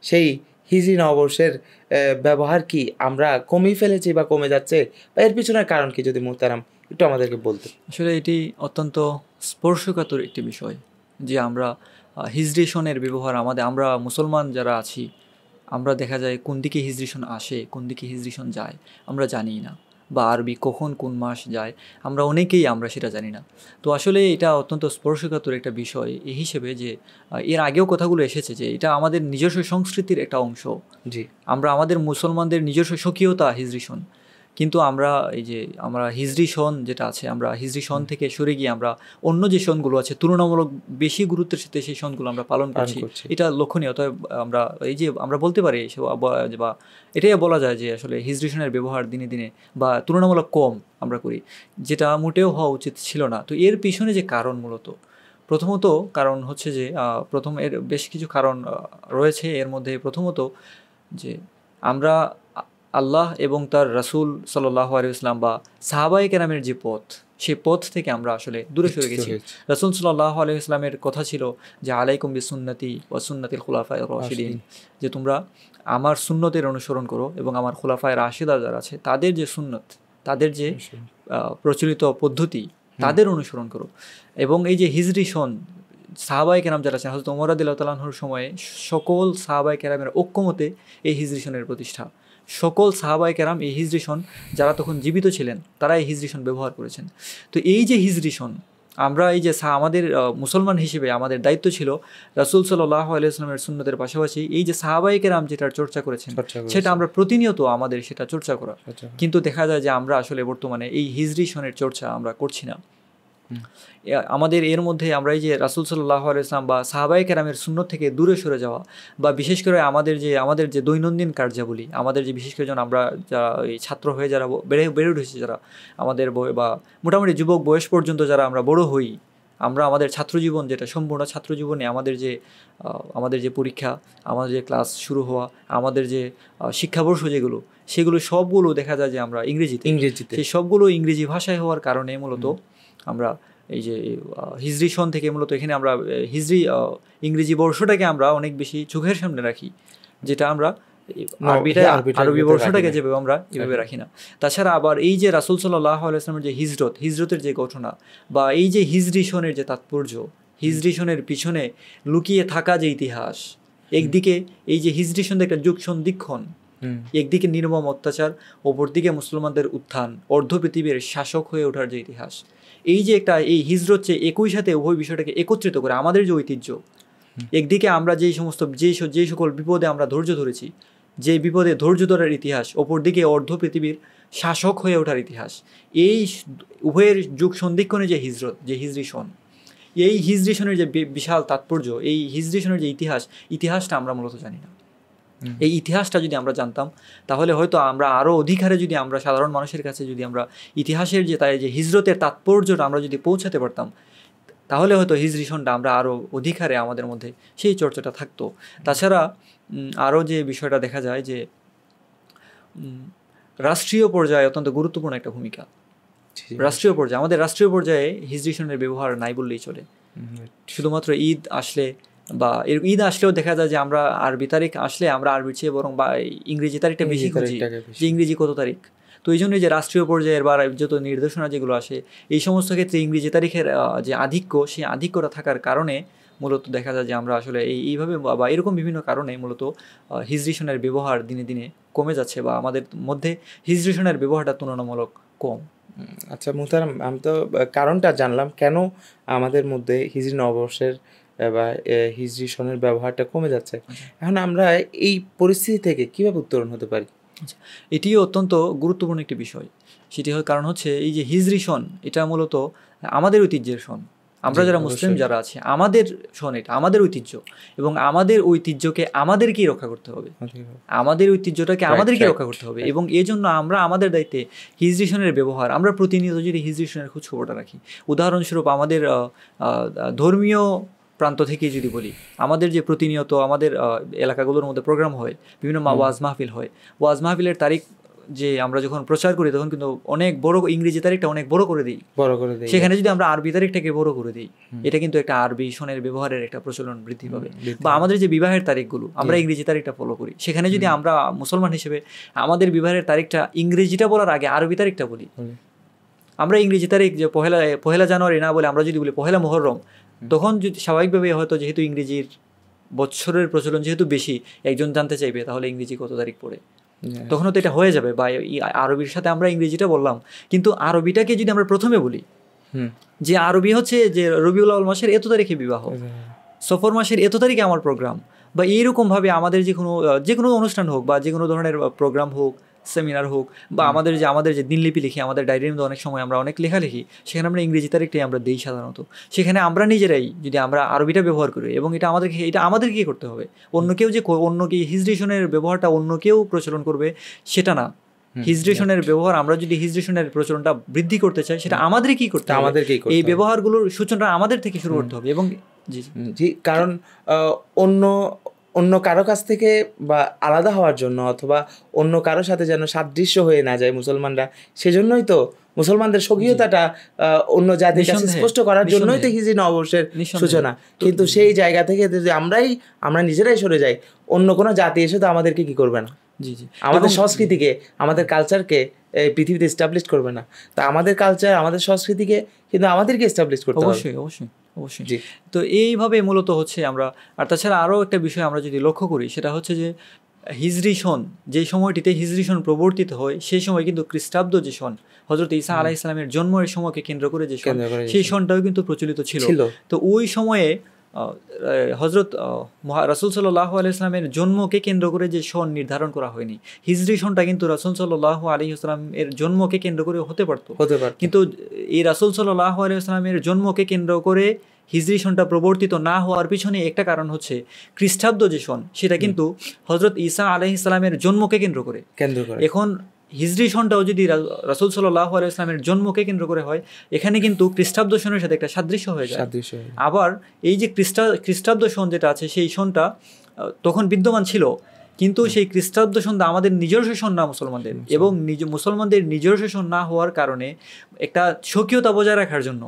সেই হিজরি নববর্ষের ব্যবহার কি আমরা কমিয়ে ফেলেছি বা কমে যাচ্ছে, বা এর পিছনের কারণ কি, যদি মুহতারাম একটু আমাদেরকে বলতে। আসলে এটি অত্যন্ত স্পর্শকাতর একটি বিষয় যে আমরা হিজরি সনের ব্যবহার আমরা মুসলমান যারা আছি, আমরা দেখা যায় কোন দিকে হিজরি সন আসে, কোন দিকে হিজরি সন যায় আমরা জানি না, বা আরবি কখন কোন মাস যায় আমরা সেটা জানি না। তো আসলে এটা অত্যন্ত স্পর্শকাতর একটা বিষয় এই হিসেবে যে এর আগেও কথাগুলো এসেছে যে এটা আমাদের নিজস্ব সংস্কৃতির একটা অংশ। আমরা আমাদের মুসলমানদের নিজস্ব স্বকীয়তা হিজরি সন, কিন্তু আমরা হিজরি সন যেটা আছে, আমরা হিজরি সন থেকে সরে গিয়ে আমরা অন্য যে সনগুলো আছে তুলনামূলক বেশি গুরুত্বের সাথে সেই সনগুলো আমরা পালন করছি, এটা লক্ষণীয়। তবে আমরা বলতে পারি বা এটাই বলা যায় যে আসলে হিজরি সনের ব্যবহার দিনে দিনে বা তুলনামূলক কম আমরা করি, যেটা মোটেও হওয়া উচিত ছিল না। তো এর পিছনে যে কারণ, প্রথমত কারণ হচ্ছে যে এর বেশ কিছু কারণ রয়েছে। এর মধ্যে প্রথমত যে আমরা আল্লাহ এবং তার রাসূল সাল্লাল্লাহু আলাইহি ওয়াসাল্লাম বা সাহাবায়ে কেরামের যে পথ, সেই পথ থেকে আমরা আসলে দূরে সরে গেছি। রাসূল সাল্লাল্লাহু আলাইহি ওয়াসাল্লামের কথা ছিল যে আলাইকুম বিসুন্নতি ওয়া সুন্নাতিল খুলাফায়ে রাশিদিন, যে তোমরা আমার সুন্নতের অনুসরণ করো এবং আমার খুলাফায়ে রাশিদা যারা আছে তাদের যে সুন্নত, তাদের যে প্রচলিত পদ্ধতি, তাদের অনুসরণ করো। এবং এই যে হিজরি সন, সাহাবায়ে কেরাম যারা আছেন, হযরত ওমর রাদিয়াল্লাহু তাআলা আনহুর সময়ে সকল সাহাবায়ে কেরামের ঐক্যমতে এই হিজরি সনের প্রতিষ্ঠা। সকল সাহাবায়ে কেরাম এই হিজরি সন যারা তখন জীবিত ছিলেন, তারা এই হিজরি সন ব্যবহার করেছেন। তো এই যে হিজরি সন, আমরা এই যে আমাদের মুসলমান হিসেবে আমাদের দায়িত্ব ছিল রাসূল সাল্লাল্লাহু আলাইহি ওয়াসাল্লামের সুন্নতের পাশাপাশি এই যে সাহাবায়ে কেরাম যেটার চর্চা করেছেন, সেটা আমরা প্রতিনিয়ত আমাদের সেটা চর্চা করা। কিন্তু দেখা যায় যে আমরা আসলে বর্তমানে এই হিজরি সনের চর্চা আমরা করছি না। আমাদের এর মধ্যে আমরা এই যে রাসূল সাল্লাল্লাহু আলাইহি ওয়াসাল্লাম বা সাহাবায়ে কেরামের সুন্নত থেকে দূরে সরে যাওয়া, বা বিশেষ করে আমাদের যে দৈনন্দিন কার্যাবলী, আমাদের যে বিশেষ করে আমরা যারা এই ছাত্র হয়ে যারা বেড়ে উঠেছি, যারা আমাদের বা মোটামুটি যুবক বয়স পর্যন্ত যারা আমরা বড় হই, আমরা আমাদের ছাত্রজীবন, যেটা সম্পূর্ণ ছাত্রজীবনে আমাদের যে পরীক্ষা, আমাদের যে ক্লাস শুরু হওয়া, আমাদের যে শিক্ষাবর্ষ সেগুলো সবগুলো দেখা যায় যে আমরা ইংরেজিতে, সেই সবগুলো ইংরেজি ভাষায় হওয়ার কারণে মূলত আমরা এই যে হিজরি সন থেকে মূলত এখানে আমরা হিজরি ইংরেজি বর্ষটাকে আমরা অনেক বেশি চোখের সামনে রাখি, যেটা আমরা আরবি বর্ষটাকে যেভাবে আমরা এভাবে রাখি না। তাছাড়া আবার এই যে রাসূল সাল্লাল্লাহু আলাইহি ওয়াসাল্লামের যে হিজরতের যে ঘটনা বা এই যে হিজরি সনের যে তাৎপর্য, হিজরি সনের পিছনে লুকিয়ে থাকা যে ইতিহাস, একদিকে এই যে হিজরি সনের একটা যুগ সন্ধিক্ষণ, একদিকে নির্মম অত্যাচার, অপরদিকে মুসলমানদের উত্থান, অর্ধ পৃথিবীর শাসক হয়ে ওঠার যে ইতিহাস, এই যে একটা এই হিজরত একই সাথে উভয় বিষয়টাকে একত্রিত করে আমাদের যে ঐতিহ্য, একদিকে আমরা যে সকল বিপদে আমরা ধৈর্য ধরেছি, যে বিপদে ধৈর্য ধরার ইতিহাস, অপরদিকে অর্ধ পৃথিবীর শাসক হয়ে ওঠার ইতিহাস, এই উভয়ের যুগ সন্ধিক্ষণে যে হিজরি সন, এই হিজরি সনের যে বিশাল তাৎপর্য, এই হিজরি সনের যে ইতিহাসটা আমরা মূলত জানি না। এই ইতিহাসটা যদি আমরা জানতাম তাহলে হয়তো আমরা আরও অধিকারে যদি আমরা সাধারণ মানুষের কাছে যদি আমরা ইতিহাসের যে হিজরতের তাৎপর্যটা আমরা যদি পৌঁছাতে পারতাম, তাহলে হয়তো হিজরি সনটা আমরা আরও অধিকারে আমাদের মধ্যে সেই চর্চাটা থাকতো। তাছাড়া আরও যে বিষয়টা দেখা যায় যে রাষ্ট্রীয় পর্যায়ে অত্যন্ত গুরুত্বপূর্ণ একটা ভূমিকা। আমাদের রাষ্ট্রীয় পর্যায়ে হিজরি সনের ব্যবহার নাই বললেই চলে। শুধুমাত্র ঈদ আসলেও দেখা যায় যে আমরা আরবি তারিখ আসলে আমরা আরবির চেয়ে বরং বা ইংরেজি তারিখটা বেশি খুঁজি, যে ইংরেজি কত তারিখ। তো এই জন্যই যে রাষ্ট্রীয় পর্যায়ের বা যত নির্দেশনা যেগুলো আসে, এই সমস্ত ক্ষেত্রে ইংরেজি তারিখের যে আধিক্য, সেই আধিক্যটা থাকার কারণে মূলত দেখা যায় যে আমরা আসলে এইভাবে বা এরকম বিভিন্ন কারণে মূলত হিজরি সনের ব্যবহার দিনে দিনে কমে যাচ্ছে বা আমাদের মধ্যে হিজরি সনের ব্যবহারটা তুলনামূলক কম। আচ্ছা মুহতারাম, আমি তো কারণটা জানলাম কেন আমাদের মধ্যে হিজরি নববর্ষের বা হিজরি সনের ব্যবহারটা কমে যাচ্ছে। এখন আমরা এই পরিস্থিতি থেকে কীভাবে উত্তরণ হতে পারি? এটিও অত্যন্ত গুরুত্বপূর্ণ একটি বিষয়। সেটি কারণ হচ্ছে এই যে হিজরি সন, এটা মূলত আমাদের ঐতিহ্যের সন। আমরা যারা মুসলিম যারা আছে, আমাদের সন, এটা আমাদের ঐতিহ্য, এবং আমাদের ঐতিহ্যকে আমাদেরকেই রক্ষা করতে হবে, আমাদের ঐতিহ্যটাকে আমাদেরকে রক্ষা করতে হবে। এবং এই জন্য আমরা আমাদের দায়িত্বে হিজরি সনের ব্যবহার, আমরা প্রতিনিয়ত যদি হিজরি সনের খোঁজখবরটা রাখি। উদাহরণস্বরূপ আমাদের ধর্মীয় প্রান্ত থেকে যদি বলি, আমাদের যে প্রতিনিয়ত আমাদের এলাকাগুলোর মধ্যে প্রোগ্রাম হয়, বিভিন্ন ওয়াজ মাহফিল হয়, ওয়াজ মাহফিলের তারিখ যে আমরা যখন প্রচার করি তখন কিন্তু অনেক বড় ইংরেজি তারিখটা অনেক বড় করে দিই। সেখানে যদি আমরা আরবি তারিখটাকে বড় করে দিই, এটা কিন্তু একটা আরবি সনের ব্যবহারের একটা প্রচলন বৃদ্ধি পাবে। বা আমাদের যে বিবাহের তারিখগুলো, আমরা ইংরেজি তারিখটা ফলো করি, সেখানে যদি আমরা মুসলমান হিসেবে আমাদের বিবাহের তারিখটা ইংরেজিটা বলার আগে আরবি তারিখটা বলি, আমরা ইংরেজি তারিখ যে পহেলা জানুয়ারি না বলে আমরা যদি বলি পহেলা মুহররম, তখন যদি স্বাভাবিকভাবে হয়তো যেহেতু ইংরেজির বছরের প্রচলন যেহেতু বেশি, একজন জানতে চাইবে তাহলে ইংরেজি কত তারিখ পড়ে, তখন তো এটা হয়ে যাবে। বা আরবির সাথে আমরা ইংরেজিটা বললাম, কিন্তু আরবিটাকে যদি আমরা প্রথমে বলি যে আরবি হচ্ছে যে রবিউল আউয়াল মাসের এত তারিখে বিবাহ, সফর মাসের এত তারিখে আমার প্রোগ্রাম, বা এইরকমভাবে আমাদের যে কোনো অনুষ্ঠান হোক বা যে কোনো ধরনের প্রোগ্রাম হোক, সেমিনার হোক, বা আমাদের যে দিনলিপি লিখি, আমাদের ডায়েরির মধ্যে অনেক সময় আমরা অনেক লেখা লিখি, সেখানে আমরা ইংরেজি তারিখটাই আমরা দিই সাধারণত। সেখানে আমরা নিজেরাই যদি আমরা আরবিটা ব্যবহার করি, এবং এটা আমাদেরকে করতে হবে। অন্য কেউ হিজরি সনের ব্যবহারটা অন্য কেউ প্রচলন করবে সেটা না। হিজরি সনের ব্যবহার, আমরা যদি হিজরি সনের প্রচলনটা বৃদ্ধি করতে চাই, সেটা আমাদেরকেই করতে হবে। এই ব্যবহারগুলোর সূচনা আমাদের থেকে শুরু করতে হবে। এবং জি, কারণ অন্য কারো কাছ থেকে বা আলাদা হওয়ার জন্য, অথবা অন্য কারোর সাথে যেন সাদৃশ্য হয়ে না যায় মুসলমানরা, সেজন্যই তো মুসলমানদের স্বকীয়তাটা অন্য জাতির কাছে স্পষ্ট করার জন্যই তো হিজরি নববর্ষের সূচনা। কিন্তু সেই জায়গা থেকে যদি আমরা নিজেরাই সরে যাই, অন্য কোনো জাতি এসে তো আমাদেরকে কি করবে না, আমাদের সংস্কৃতিকে, আমাদের কালচারকে পৃথিবীতে এস্টাবলিশ করবে না। তা আমাদের কালচার, আমাদের সংস্কৃতিকে কিন্তু আমাদেরকে এস্টাবলিশ করতে হবে। অবশ্যই। তো এইভাবে মূলত হচ্ছে আমরা। আর তাছাড়া আরও একটা বিষয় আমরা যদি লক্ষ্য করি, সেটা হচ্ছে যে হিজরি সন, যে সময়টিতে হিজরি সন প্রবর্তিত হয়, সেই সময় কিন্তু খ্রিস্টাব্দ যে সন, হযরত ঈসা আলাইহিস সালামের জন্মের সময়কে কেন্দ্র করে যে সন, সেই সনটাও কিন্তু প্রচলিত ছিল। তো ওই সময়ে হযরত রাসূল সাল্লাল্লাহু আলাইহি ওয়াসাল্লামের জন্মকে কেন্দ্র করে যে সন নির্ধারণ করা হয়নি, হিজরি সনটা কিন্তু রাসূল সাল্লাল্লাহু আলাইহি ওয়াসাল্লামের জন্মকে কেন্দ্র করে হতে পারত। কিন্তু এই রাসূল সাল্লাল্লাহু আলাইহি ওয়াসাল্লামের জন্মকে কেন্দ্র করে হিজরি সনটা প্রবর্তিত না হওয়ার পিছনে একটা কারণ হচ্ছে খ্রিস্টাব্দ যে সন, সেটা কিন্তু হযরত ঈসা আলাইহিস সালামের জন্মকে কেন্দ্র করে। এখন হিজরি সনটাও যদি রাসূল সাল্লাল্লাহু আলাইহি ওয়াসাল্লামের জন্মকে কেন্দ্র করে হয়, এখানে কিন্তু খ্রিস্টাব্দ সনের সাথে একটা সাদৃশ্য হয়ে যায়। আবার এই যে খ্রিস্টাব্দ সন যেটা আছে, সেই সনটা তখন বিদ্যমান ছিল, কিন্তু সেই খ্রিস্টাব্দ সনটা আমাদের নিজস্ব সন না মুসলমানদের, এবং মুসলমানদের নিজস্ব সন না হওয়ার কারণে একটা স্বকীয়তা বজায় রাখার জন্য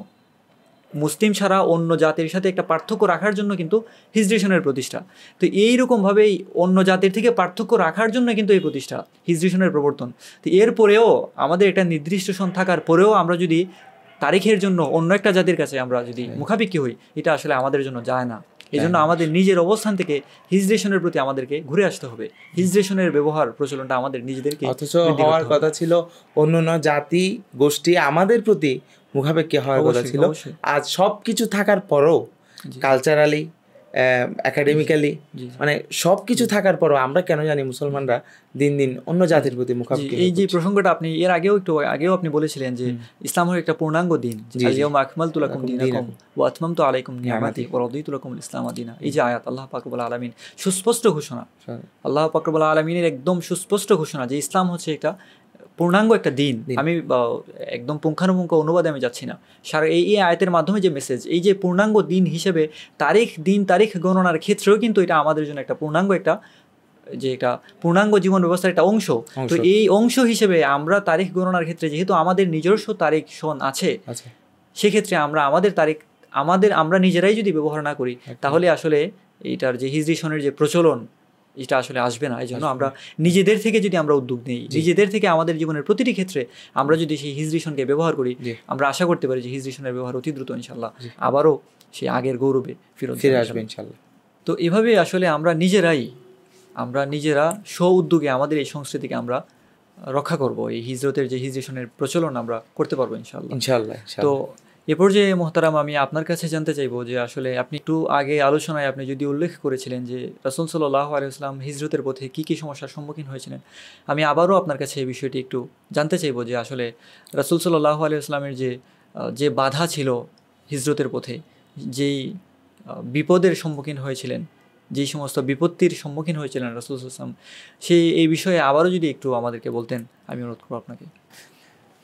মুসলিম ছাড়া অন্য জাতির সাথে একটা পার্থক্য রাখার জন্য কিন্তু হিজরিশনের প্রতিষ্ঠা। তো এইরকমভাবেই অন্য জাতির থেকে পার্থক্য রাখার জন্য কিন্তু এই প্রতিষ্ঠা, হিজরিশনের প্রবর্তন। তো এরপরেও আমাদের একটা নির্দিষ্ট সন থাকার পরেও আমরা যদি তারিখের জন্য অন্য একটা জাতির কাছে আমরা যদি মুখাপেক্ষি হই, এটা আসলে আমাদের জন্য যায় না। এই জন্য আমাদের নিজের অবস্থান থেকে হিজরেশনের প্রতি আমাদেরকে ঘুরে আসতে হবে। হিজরেশনের ব্যবহার প্রচলনটা আমাদের নিজেদেরকে, অথচ হওয়ার কথা ছিল অন্যান্য জাতি গোষ্ঠী আমাদের প্রতি মুখাপেক্ষি হওয়ার কথা ছিল। আজ সব কিছু থাকার পরও কালচারালি, একাডেমিক্যালি, মানে সব কিছু থাকার পরও আমরা কেন জানি মুসলমানরা দিন দিন অন্য জাতির প্রতি মুখাপেক্ষি। এই যে প্রসঙ্গটা আপনি এর আগেও আপনি বলেছিলেন যে ইসলাম হলো একটা পূর্ণাঙ্গ দিন, আল-ইয়াওমা আকমালতু লাকুম দীনাকুম ওয়া আতমামতু আলাইকুম নি'মাতি ওয়া রাদিতু লাকুমুল ইসলামা দীনা। এই যে আয়াত, আল্লাহ পাক রব্বুল আলামিন সুস্পষ্ট ঘোষণা, আল্লাহ পাক রব্বুল আলামিনের একদম সুস্পষ্ট ঘোষণা যে ইসলাম হচ্ছে একটা পূর্ণাঙ্গ একটা দিন। আমি একদম পুঙ্খানুপুঙ্খ অনুবাদে আমি যাচ্ছি না, এই আয়াতের মাধ্যমে যে মেসেজ, এই যে পূর্ণাঙ্গ দিন হিসেবে তারিখ গণনার ক্ষেত্রেও কিন্তু এটা আমাদের জন্য একটা পূর্ণাঙ্গ একটা পূর্ণাঙ্গ জীবন ব্যবস্থার একটা অংশ। তো এই অংশ হিসেবে আমরা তারিখ গণনার ক্ষেত্রে যেহেতু আমাদের নিজস্ব তারিখ সন আছে, সেক্ষেত্রে আমরা নিজেরাই যদি ব্যবহার না করি, তাহলে আসলে এইটার যে হিজরি সনের যে প্রচলন, এটা আসলে আসবে না। এই জন্য আমরা নিজেদের থেকে যদি আমরা উদ্যোগ নিই, নিজেদের থেকে আমাদের জীবনের প্রতিটি ক্ষেত্রে আমরা যদি সেই হিজরি সনকে ব্যবহার করি, আমরা আশা করতে পারি যে হিজরি সনের ব্যবহার অতি দ্রুত ইনশাল্লাহ আবারও সেই আগের গৌরবে ফিরে আসবে ইনশাল্লাহ। তো এভাবে আসলে আমরা নিজেরা স্ব উদ্যোগে আমাদের এই সংস্কৃতিকে আমরা রক্ষা করব, এই হিজরতের যে হিজরি সনের প্রচলন আমরা করতে পারবো ইনশাল্লাহ। তো এ পর্যায়ে মোহতারাম, আমি আপনার কাছে জানতে চাইবো যে আসলে আপনি একটু আগে আলোচনায় আপনি যদি উল্লেখ করেছিলেন যে রাসূল সাল্লাল্লাহু আলাইহি ওয়াসাল্লাম হিজরতের পথে কী কী সমস্যার সম্মুখীন হয়েছিলেন, আমি আবারও আপনার কাছে এই বিষয়টি একটু জানতে চাইবো যে আসলে রাসূল সাল্লাল্লাহু আলাইহি ওয়াসাল্লামের যে বাধা ছিল হিজরতের পথে, যেই বিপদের সম্মুখীন হয়েছিলেন, যেই সমস্ত বিপত্তির সম্মুখীন হয়েছিলেন রাসূল সাল্লাল্লাহু আলাইহি ওয়াসাল্লাম, এই বিষয়ে আবারও যদি একটু আমাদেরকে বলতেন, আমি অনুরোধ করব আপনাকে।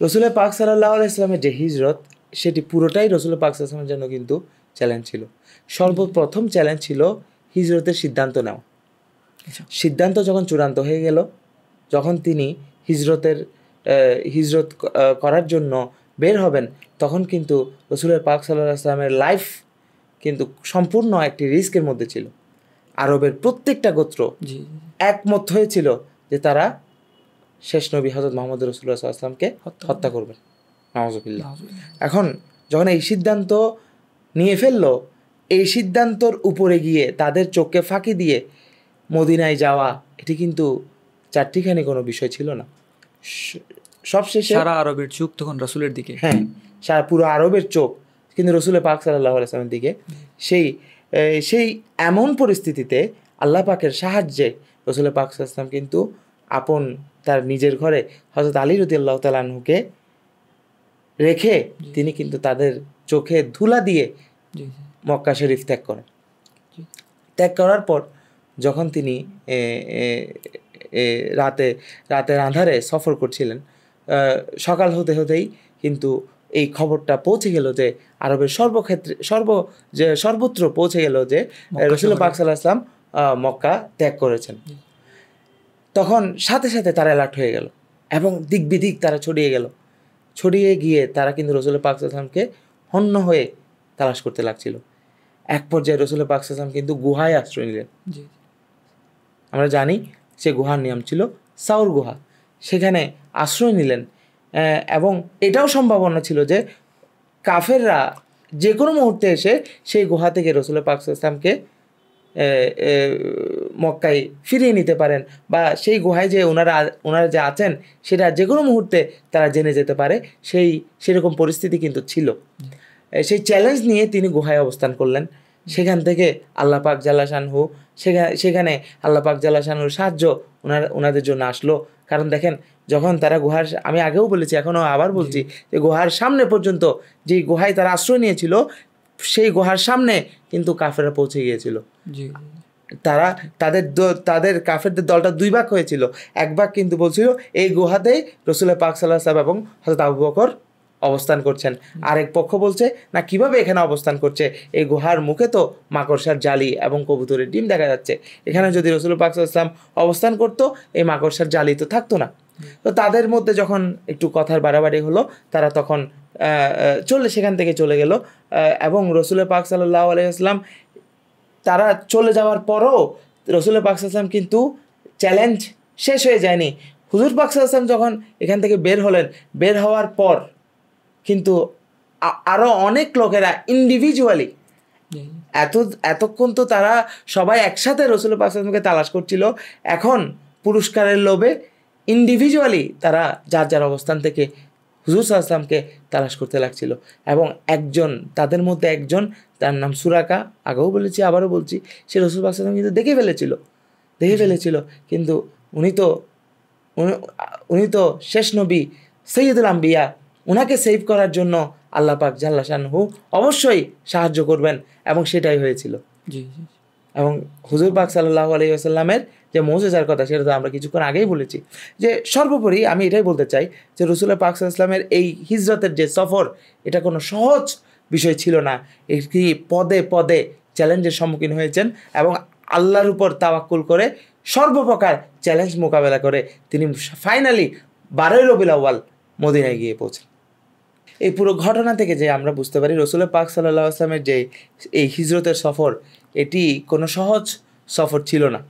রাসূল পাক সাল্লাল্লাহু আলাইহি ওয়াসাল্লামের যে হিজরত, সেটি পুরোটাই রাসূল পাক সাল্লাল্লাহু আলাইহি ওয়াসাল্লামের জন্য কিন্তু চ্যালেঞ্জ ছিল। সর্বপ্রথম চ্যালেঞ্জ ছিল হিজরতের সিদ্ধান্ত নেওয়া। সিদ্ধান্ত যখন চূড়ান্ত হয়ে গেল, যখন তিনি হিজরত করার জন্য বের হবেন, তখন কিন্তু রাসূল পাক সাল্লাল্লাহু আলাইহি ওয়াসাল্লামের লাইফ কিন্তু সম্পূর্ণ একটি রিস্কের মধ্যে ছিল। আরবের প্রত্যেকটা গোত্র একমত হয়েছিল যে তারা শেষ নবী হযরত মুহাম্মদ রাসূলুল্লাহ সাল্লাল্লাহু আলাইহি ওয়াসাল্লামকে হত্যা করবেন। নাউযুবিল্লাহ। এখন যখন এই সিদ্ধান্ত নিয়ে ফেললো, এই সিদ্ধান্তর উপরে গিয়ে তাদের চোখকে ফাঁকি দিয়ে মদিনায় যাওয়া, এটি কিন্তু চারটিখানি কোনো বিষয় ছিল না। সবশেষে সারা আরবের চোখ তখন রাসূলের দিকে, সারা পুরো আরবের চোখ কিন্তু রাসূল পাক সাল্লাল্লাহু আলাইহি ওয়াসাল্লামের দিকে। সেই এমন পরিস্থিতিতে আল্লাহ পাকের সাহায্যে রাসূল পাক সাল্লাল্লাহু আলাইহি ওয়াসাল্লাম কিন্তু তার নিজের ঘরে হযরত আলী রাদিয়াল্লাহু তাআলা আনহুকে রেখে তিনি কিন্তু তাদের চোখে ধুলা দিয়ে মক্কা শরীফ ত্যাগ করার পর যখন তিনি রাতের আঁধারে সফর করছিলেন, সকাল হতেই কিন্তু এই খবরটা পৌঁছে গেল যে আরবের সর্বত্র পৌঁছে গেল যে রাসূল পাক সাল্লাল্লাহু আলাইহি ওয়াসাল্লাম মক্কা ত্যাগ করেছেন। তখন সাথে সাথে তারা অ্যালার্ট হয়ে গেল এবং দিক বিদিক তারা ছড়িয়ে গিয়ে তারা কিন্তু রাসূল পাক সাল্লাল্লাহু আলাইহি ওয়াসাল্লামকে হন্য হয়ে তালাশ করতে লাগছিল। এক পর্যায়ে রাসূল পাক সাল্লাল্লাহু আলাইহি ওয়াসাল্লাম কিন্তু গুহায় আশ্রয় নিলেন। আমরা জানি সে গুহার নাম ছিল সাউর গুহা। সেখানে আশ্রয় নিলেন এবং এটাও সম্ভাবনা ছিল যে কাফেররা যে কোনো মুহূর্তে এসে সেই গুহা থেকে রাসূল পাক সাল্লাল্লাহু আলাইহি ওয়াসাল্লামকে মক্কায় ফিরিয়ে নিতে পারেন, বা সেই গুহায় যে ওনারা যে আছেন সেটা যে কোনো মুহূর্তে তারা জেনে যেতে পারে, সেরকম পরিস্থিতি কিন্তু ছিল। সেই চ্যালেঞ্জ নিয়ে তিনি গুহায় অবস্থান করলেন। সেখান থেকে আল্লাহ পাক জাল্লা শানহু সেখানে আল্লাহ পাক জাল্লা শানহুর সাহায্য ওনাদের জন্য আসলো। কারণ দেখেন, যখন তারা গুহার, আমি আগেও বলেছি এখনও আবার বলছি, যে গুহার সামনে পর্যন্ত, যেই গুহায় তারা আশ্রয় নিয়েছিল সেই গুহার সামনে কিন্তু কাফেররা পৌঁছে গিয়েছিল। তাদের কাফেরদের দলটা দুই ভাগ হয়েছিল। এক ভাগ কিন্তু বলছিল এই গুহাতেই রাসূল পাক সাল্লাল্লাহু আলাইহি ওয়াসাল্লাম এবং হযরত আবু বকর অবস্থান করছেন। আরেক পক্ষ বলছে না, কিভাবে এখানে অবস্থান করছে, এই গুহার মুখে তো মাকড়সার জালি এবং কবুতরের ডিম দেখা যাচ্ছে, এখানে যদি রাসূল পাক সাল্লাল্লাহু আলাইহি ওয়াসাল্লাম অবস্থান করতো এই মাকড়সার জালি তো থাকতো না। তো তাদের মধ্যে যখন একটু কথার বাড়াবাড়ি হলো, তারা তখন সেখান থেকে চলে গেল। এবং রসুল পাক সাল্লাল্লাহু আলাইহি ওয়াসাল্লাম তারা চলে যাওয়ার পরও রসুল পাক সাল্লাল্লাহু আলাইহি ওয়াসাল্লাম কিন্তু চ্যালেঞ্জ শেষ হয়ে যায়নি। হুজুর পাক সাল্লাল্লাহু আলাইহি ওয়াসাল্লাম যখন এখান থেকে বের হলেন, বের হওয়ার পর কিন্তু আরও অনেক লোকেরা ইন্ডিভিজুয়ালি এতক্ষণ তো তারা সবাই একসাথে রসুল পাক সাল্লাল্লাহু আলাইহি ওয়াসাল্লামকে তালাশ করছিল, এখন পুরস্কারের লোভে ইন্ডিভিজুয়ালি তারা যার যার অবস্থান থেকে হুজুর সাল্লাল্লাহু আলাইহি ওয়াসাল্লামকে তালাশ করতে লাগছিল। এবং একজন তাদের মধ্যে একজন, তার নাম সুরাকা, আগেও বলেছি আবারও বলছি, সে রসুল পাক সাল্লাল্লাহু আলাইহি ওয়াসাল্লাম কিন্তু দেখে ফেলেছিল, কিন্তু উনি তো শেষ নবী, সৈয়দুল আম্বিয়া, ওনাকে সেভ করার জন্য আল্লাহ পাক জাল্লা শানহু অবশ্যই সাহায্য করবেন, এবং সেটাই হয়েছিল। এবং হুজুর পাক সাল্লাল্লাহু আলাইহি ওয়াসাল্লামের যে মুজিজার কথা, সেটা তো আমরা কিছুক্ষণ আগেই বলেছি। যে সর্বোপরি আমি এটাই বলতে চাই যে রসুল পাক সাল্লাল্লাহু আলাইহি ওয়াসাল্লামের এই হিজরতের যে সফর, এটা কোনো সহজ বিষয় ছিল না। এটি পদে পদে চ্যালেঞ্জের সম্মুখীন হয়েছেন, এবং আল্লাহর উপর তাওয়াক্কুল করে সর্বপ্রকার চ্যালেঞ্জ মোকাবেলা করে তিনি ফাইনালি 12 রবিউল আউয়াল মদিনায় গিয়ে পৌঁছেন। এই পুরো ঘটনা থেকে যে আমরা বুঝতে পারি রসুল পাক সাল্লাল্লাহু আলাইহি ওয়াসাল্লামের যে এই হিজরতের সফর, এটি কোনো সহজ সফর ছিল না,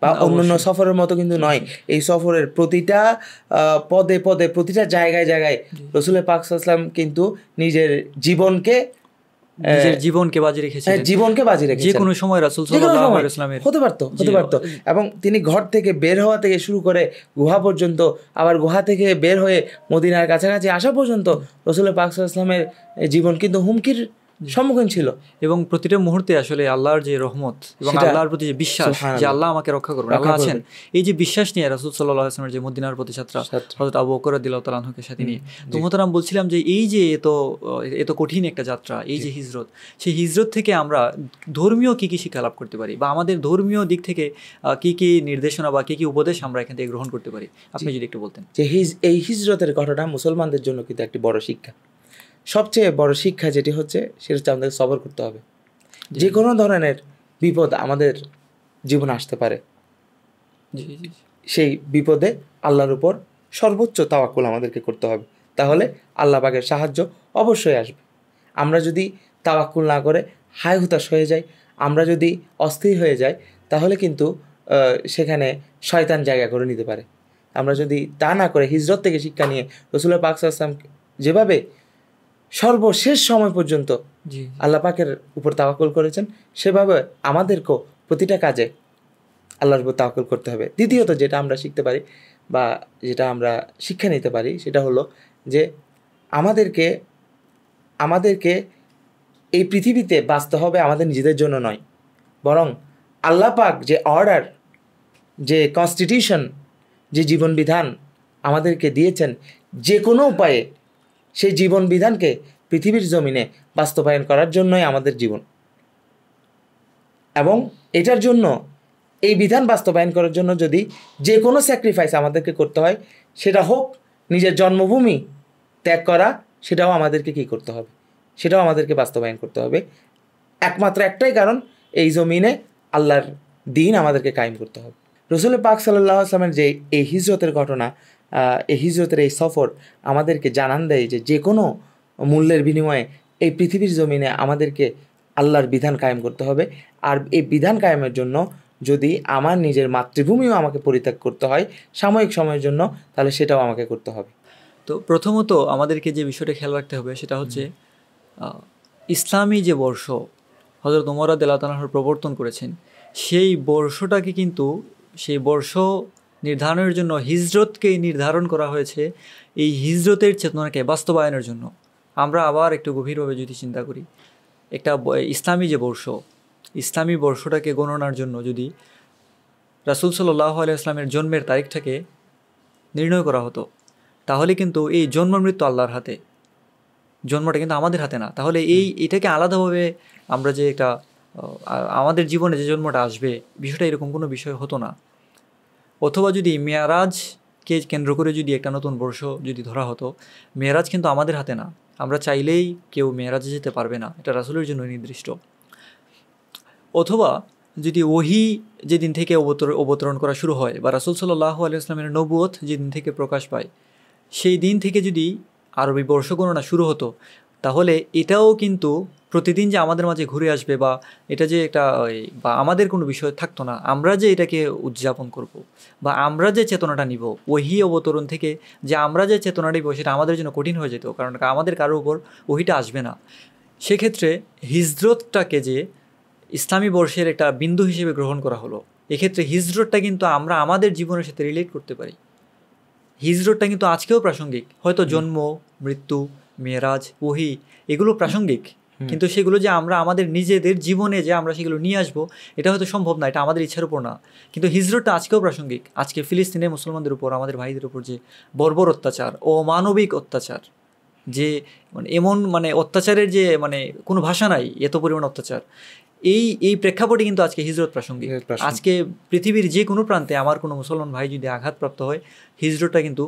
বা অন্যান্য সফরের মতো কিন্তু নয়। এই সফরের প্রতিটা পদে পদে, প্রতিটা জায়গায় জায়গায় রসুল পাক সাল্লাল্লাহু আলাইহি ওয়াসাল্লাম কিন্তু নিজের জীবনকে বাজি রেখেছেন, যে কোনো সময় রাসূল সাল্লাল্লাহু আলাইহি ওয়াসাল্লামের হতে পারতো। এবং তিনি ঘর থেকে বের হওয়া থেকে শুরু করে গুহা পর্যন্ত, আবার গুহা থেকে বের হয়ে মদিনার কাছাকাছি আসা পর্যন্ত রসুল পাক সাল্লাল্লাহু আলাইহি ওয়াসাল্লামের জীবন কিন্তু হুমকির সম্মুখীন ছিল। এবং প্রতিটা মুহূর্তে আসলে আল্লাহর যে রহমত এবং আল্লাহর প্রতি যে বিশ্বাস যে আল্লাহ আমাকে রক্ষা করবেন, আল্লাহ আছেন, এই যে বিশ্বাস নিয়ে রাসূল সাল্লাল্লাহু আলাইহি ওয়াসাল্লামের যে মদিনার প্রতি যাত্রা, হযরত আবু বকর রাদিয়াল্লাহু তাআলা আনহুকে সাথে নিয়ে। তো মোহতারাম বলছিলাম যে এই যে এত কঠিন একটা যাত্রা, এই যে হিজরত, সেই হিজরত থেকে আমরা ধর্মীয় কি কি শিক্ষা লাভ করতে পারি, বা আমাদের ধর্মীয় দিক থেকে কি কি নির্দেশনা বা কি কি উপদেশ আমরা এখান থেকে গ্রহণ করতে পারি, আপনি যদি একটু বলতেন। যে এই হিজরতের ঘটনা মুসলমানদের জন্য কিন্তু একটি বড় শিক্ষা। সবচেয়ে বড় শিক্ষা যেটি হচ্ছে, সেটা হচ্ছে আমাদের সবর করতে হবে। যে কোনো ধরনের বিপদ আমাদের জীবনে আসতে পারে, সেই বিপদে আল্লাহর উপর সর্বোচ্চ তাওয়াক্কুল আমাদেরকে করতে হবে, তাহলে আল্লাহ পাকের সাহায্য অবশ্যই আসবে। আমরা যদি তাওয়াক্কুল না করে হায় হুতাশ হয়ে যাই, আমরা যদি অস্থির হয়ে যাই, তাহলে কিন্তু সেখানে শয়তান জায়গা করে নিতে পারে। আমরা যদি তা না করে হিজরত থেকে শিক্ষা নিয়ে রসুল পাক সাল্লাল্লাহু আলাইহি ওয়াসাল্লাম যেভাবে সর্বশেষ সময় পর্যন্ত আল্লাহ পাকের উপর তাওয়াক্কুল করেছেন, সেভাবে আমাদেরকেও প্রতিটা কাজে আল্লাহর উপর তাওয়াক্কুল করতে হবে। দ্বিতীয়ত যেটা আমরা শিখতে পারি বা যেটা আমরা শিক্ষা নিতে পারি, সেটা হলো যে আমাদেরকে এই পৃথিবীতে বাঁচতে হবে আমাদের নিজেদের জন্য নয়, বরং আল্লাহ পাক যে অর্ডার, যে কনস্টিটিউশন, যে জীবন বিধান আমাদেরকে দিয়েছেন, যে কোনো উপায়ে সেই জীবন বিধানকে পৃথিবীর জমিনে বাস্তবায়ন করার জন্যই আমাদের জীবন। এবং এটার জন্য, এই বিধান বাস্তবায়ন করার জন্য যদি যে কোনো স্যাক্রিফাইস আমাদেরকে করতে হয়, সেটা হোক নিজের জন্মভূমি ত্যাগ করা, সেটাও আমাদেরকে কী করতে হবে, সেটাও আমাদেরকে বাস্তবায়ন করতে হবে। একমাত্র একটাই কারণ, এই জমিনে আল্লাহর দ্বীন আমাদেরকে কায়েম করতে হবে। রসুল পাক সাল্লাল্লাহু আলাইহি ওয়াসাল্লামের যে এই হিজরতের ঘটনা, এই হিজরতের এই সফর আমাদেরকে জানান দেয় যে কোনো মূল্যের বিনিময়ে এই পৃথিবীর জমিনে আমাদেরকে আল্লাহর বিধান কায়েম করতে হবে। আর এই বিধান কায়েমের জন্য যদি আমার নিজের মাতৃভূমিও আমাকে পরিত্যাগ করতে হয় সাময়িক সময়ের জন্য, তাহলে সেটাও আমাকে করতে হবে। তো প্রথমত আমাদেরকে যে বিষয়টা খেয়াল রাখতে হবে, সেটা হচ্ছে ইসলামী যে বর্ষ হযরত ওমর রাদিয়াল্লাহু তাআলা প্রবর্তন করেছেন, সেই বর্ষটাকে কিন্তু, সেই বর্ষ নির্ধারণের জন্য হিজরতকে নির্ধারণ করা হয়েছে, এই হিজরতের চেতনাকে বাস্তবায়নের জন্য। আমরা আবার একটু গভীরভাবে যদি চিন্তা করি, একটা ইসলামী যে বর্ষ, ইসলামী বর্ষটাকে গণনার জন্য যদি রাসূল সাল্লাল্লাহু আলাইহি ওয়াসাল্লামের জন্মের তারিখটাকে নির্ণয় করা হতো, তাহলে কিন্তু এই জন্ম মৃত্যু আল্লাহর হাতে, জন্মটা কিন্তু আমাদের হাতে না। তাহলে এটাকে আলাদাভাবে আমরা যে একটা আমাদের জীবনে যে জন্মটা আসবে, বিষয়টা এরকম কোনো বিষয় হতো না। অথবা যদি মেয়ারাজকে কেন্দ্র করে যদি একটা নতুন বর্ষ যদি ধরা হতো, মেয়ারাজ কিন্তু আমাদের হাতে না, আমরা চাইলেই কেউ মেয়ারাজে যেতে পারবে না, এটা রাসূলের জন্য নির্দিষ্ট। অথবা যদি ওহী যেদিন থেকে অবতরণ করা শুরু হয়, বা রাসূল সাল্লাল্লাহু আলাইহি ওয়াসাল্লামের নবুয়ত যেদিন থেকে প্রকাশ পায়, সেই দিন থেকে যদি আরবি বর্ষ গণনা শুরু হতো, তাহলে এটাও কিন্তু প্রতিদিন যে আমাদের মাঝে ঘুরে আসবে বা এটা যে একটা বা আমাদের কোনো বিষয় থাকতো না, আমরা যে এটাকে উদযাপন করব বা আমরা যে চেতনাটা নিব ওহি অবতরণ থেকে, যে আমরা যে চেতনাটা নিব সেটা আমাদের জন্য কঠিন হয়ে যেত, কারণ আমাদের কারোর উপর ওহিটা আসবে না। সেক্ষেত্রে হিজরতটাকে যে ইসলামী বর্ষের একটা বিন্দু হিসেবে গ্রহণ করা হলো, এক্ষেত্রে হিজরতটা কিন্তু আমরা আমাদের জীবনের সাথে রিলেট করতে পারি। হিজরতটা কিন্তু আজকেও প্রাসঙ্গিক। হয়তো জন্ম, মৃত্যু, মেরাজ, ওহি এগুলো প্রাসঙ্গিক, কিন্তু সেগুলো যে আমরা আমাদের নিজেদের জীবনে যে আমরা সেগুলো নিয়ে আসবো এটা হয়তো সম্ভব না, এটা আমাদের ইচ্ছার উপর না। কিন্তু হিজরতটা আজকেও প্রাসঙ্গিক। আজকে ফিলিস্তিনের মুসলমানদের উপর, আমাদের ভাইদের উপর যে বর্বর অত্যাচার, অমানবিক অত্যাচার, যে মানে এমন মানে অত্যাচারের যে মানে কোনো ভাষা নাই, এত পরিমাণ অত্যাচার, এই প্রেক্ষাপটে কিন্তু আজকে হিজরত প্রাসঙ্গিক। আজকে পৃথিবীর যে কোনো প্রান্তে আমার কোনো মুসলমান ভাই যদি আঘাতপ্রাপ্ত হয়, হিজরতটা কিন্তু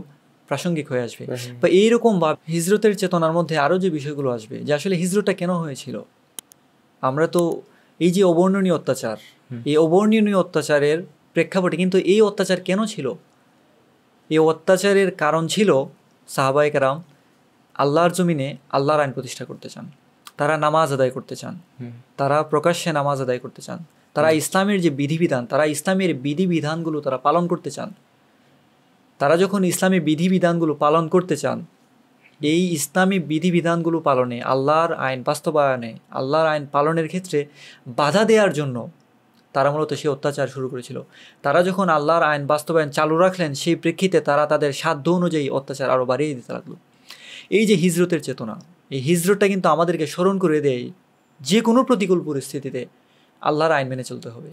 প্রাসঙ্গিক হয়ে আসবে। বা এইরকম বা হিজরতের চেতনার মধ্যে আরও যে বিষয়গুলো আসবে, যে আসলে হিজরতটা কেন হয়েছিল। আমরা তো এই যে অবর্ণনীয় অত্যাচার, এই অবর্ণনীয় অত্যাচারের প্রেক্ষাপটে কিন্তু এই অত্যাচার কেন ছিল, এই অত্যাচারের কারণ ছিল সাহাবায়ে কেরাম আল্লাহর জমিনে আল্লাহর আইন প্রতিষ্ঠা করতে চান, তারা নামাজ আদায় করতে চান, তারা প্রকাশ্যে নামাজ আদায় করতে চান, তারা ইসলামের যে বিধিবিধান, তারা ইসলামের বিধিবিধানগুলো তারা পালন করতে চান। তারা যখন ইসলামী বিধিবিধানগুলো পালন করতে চান, এই ইসলামী বিধিবিধানগুলো পালনে, আল্লাহর আইন বাস্তবায়নে, আল্লাহর আইন পালনের ক্ষেত্রে বাধা দেওয়ার জন্য তারা মূলত সেই অত্যাচার শুরু করেছিল। তারা যখন আল্লাহর আইন বাস্তবায়ন চালু রাখলেন, সেই প্রেক্ষিতে তারা তাদের সাধ্য অনুযায়ী অত্যাচার আরও বাড়িয়ে দিতে লাগলো। এই যে হিজরতের চেতনা, এই হিজরতটা কিন্তু আমাদেরকে স্মরণ করে দেয় যে কোনো প্রতিকূল পরিস্থিতিতে আল্লাহর আইন মেনে চলতে হবে।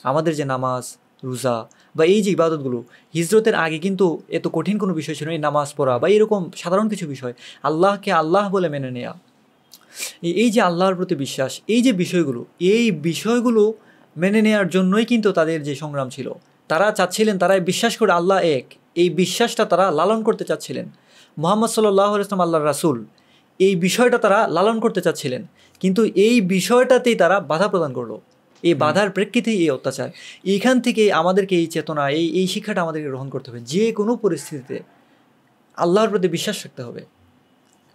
আমাদের যে নামাজ, রোজা বা এই যে ইবাদতগুলো, হিজরতের আগে কিন্তু এত কঠিন কোনো বিষয় ছিল না। এই নামাজ পড়া বা এরকম সাধারণ কিছু বিষয়, আল্লাহকে আল্লাহ বলে মেনে নেওয়া, এই যে আল্লাহর প্রতি বিশ্বাস, এই যে বিষয়গুলো, এই বিষয়গুলো মেনে নেওয়ার জন্যই কিন্তু তাদের যে সংগ্রাম ছিল। তারা চাচ্ছিলেন, তারা বিশ্বাস করে আল্লাহ এক, এই বিশ্বাসটা তারা লালন করতে চাচ্ছিলেন। মুহাম্মদ সাল্লাল্লাহু আলাইহি ওয়াসাল্লাম আল্লাহর রাসূল, এই বিষয়টা তারা লালন করতে চাচ্ছিলেন, কিন্তু এই বিষয়টাতেই তারা বাধা প্রদান করলো। এই বাধার প্রেক্ষিতেই এই অত্যাচার। এইখান থেকে আমাদেরকে এই চেতনা, এই শিক্ষাটা আমাদেরকে গ্রহণ করতে হবে। যে কোনো পরিস্থিতিতে আল্লাহর প্রতি বিশ্বাস রাখতে হবে,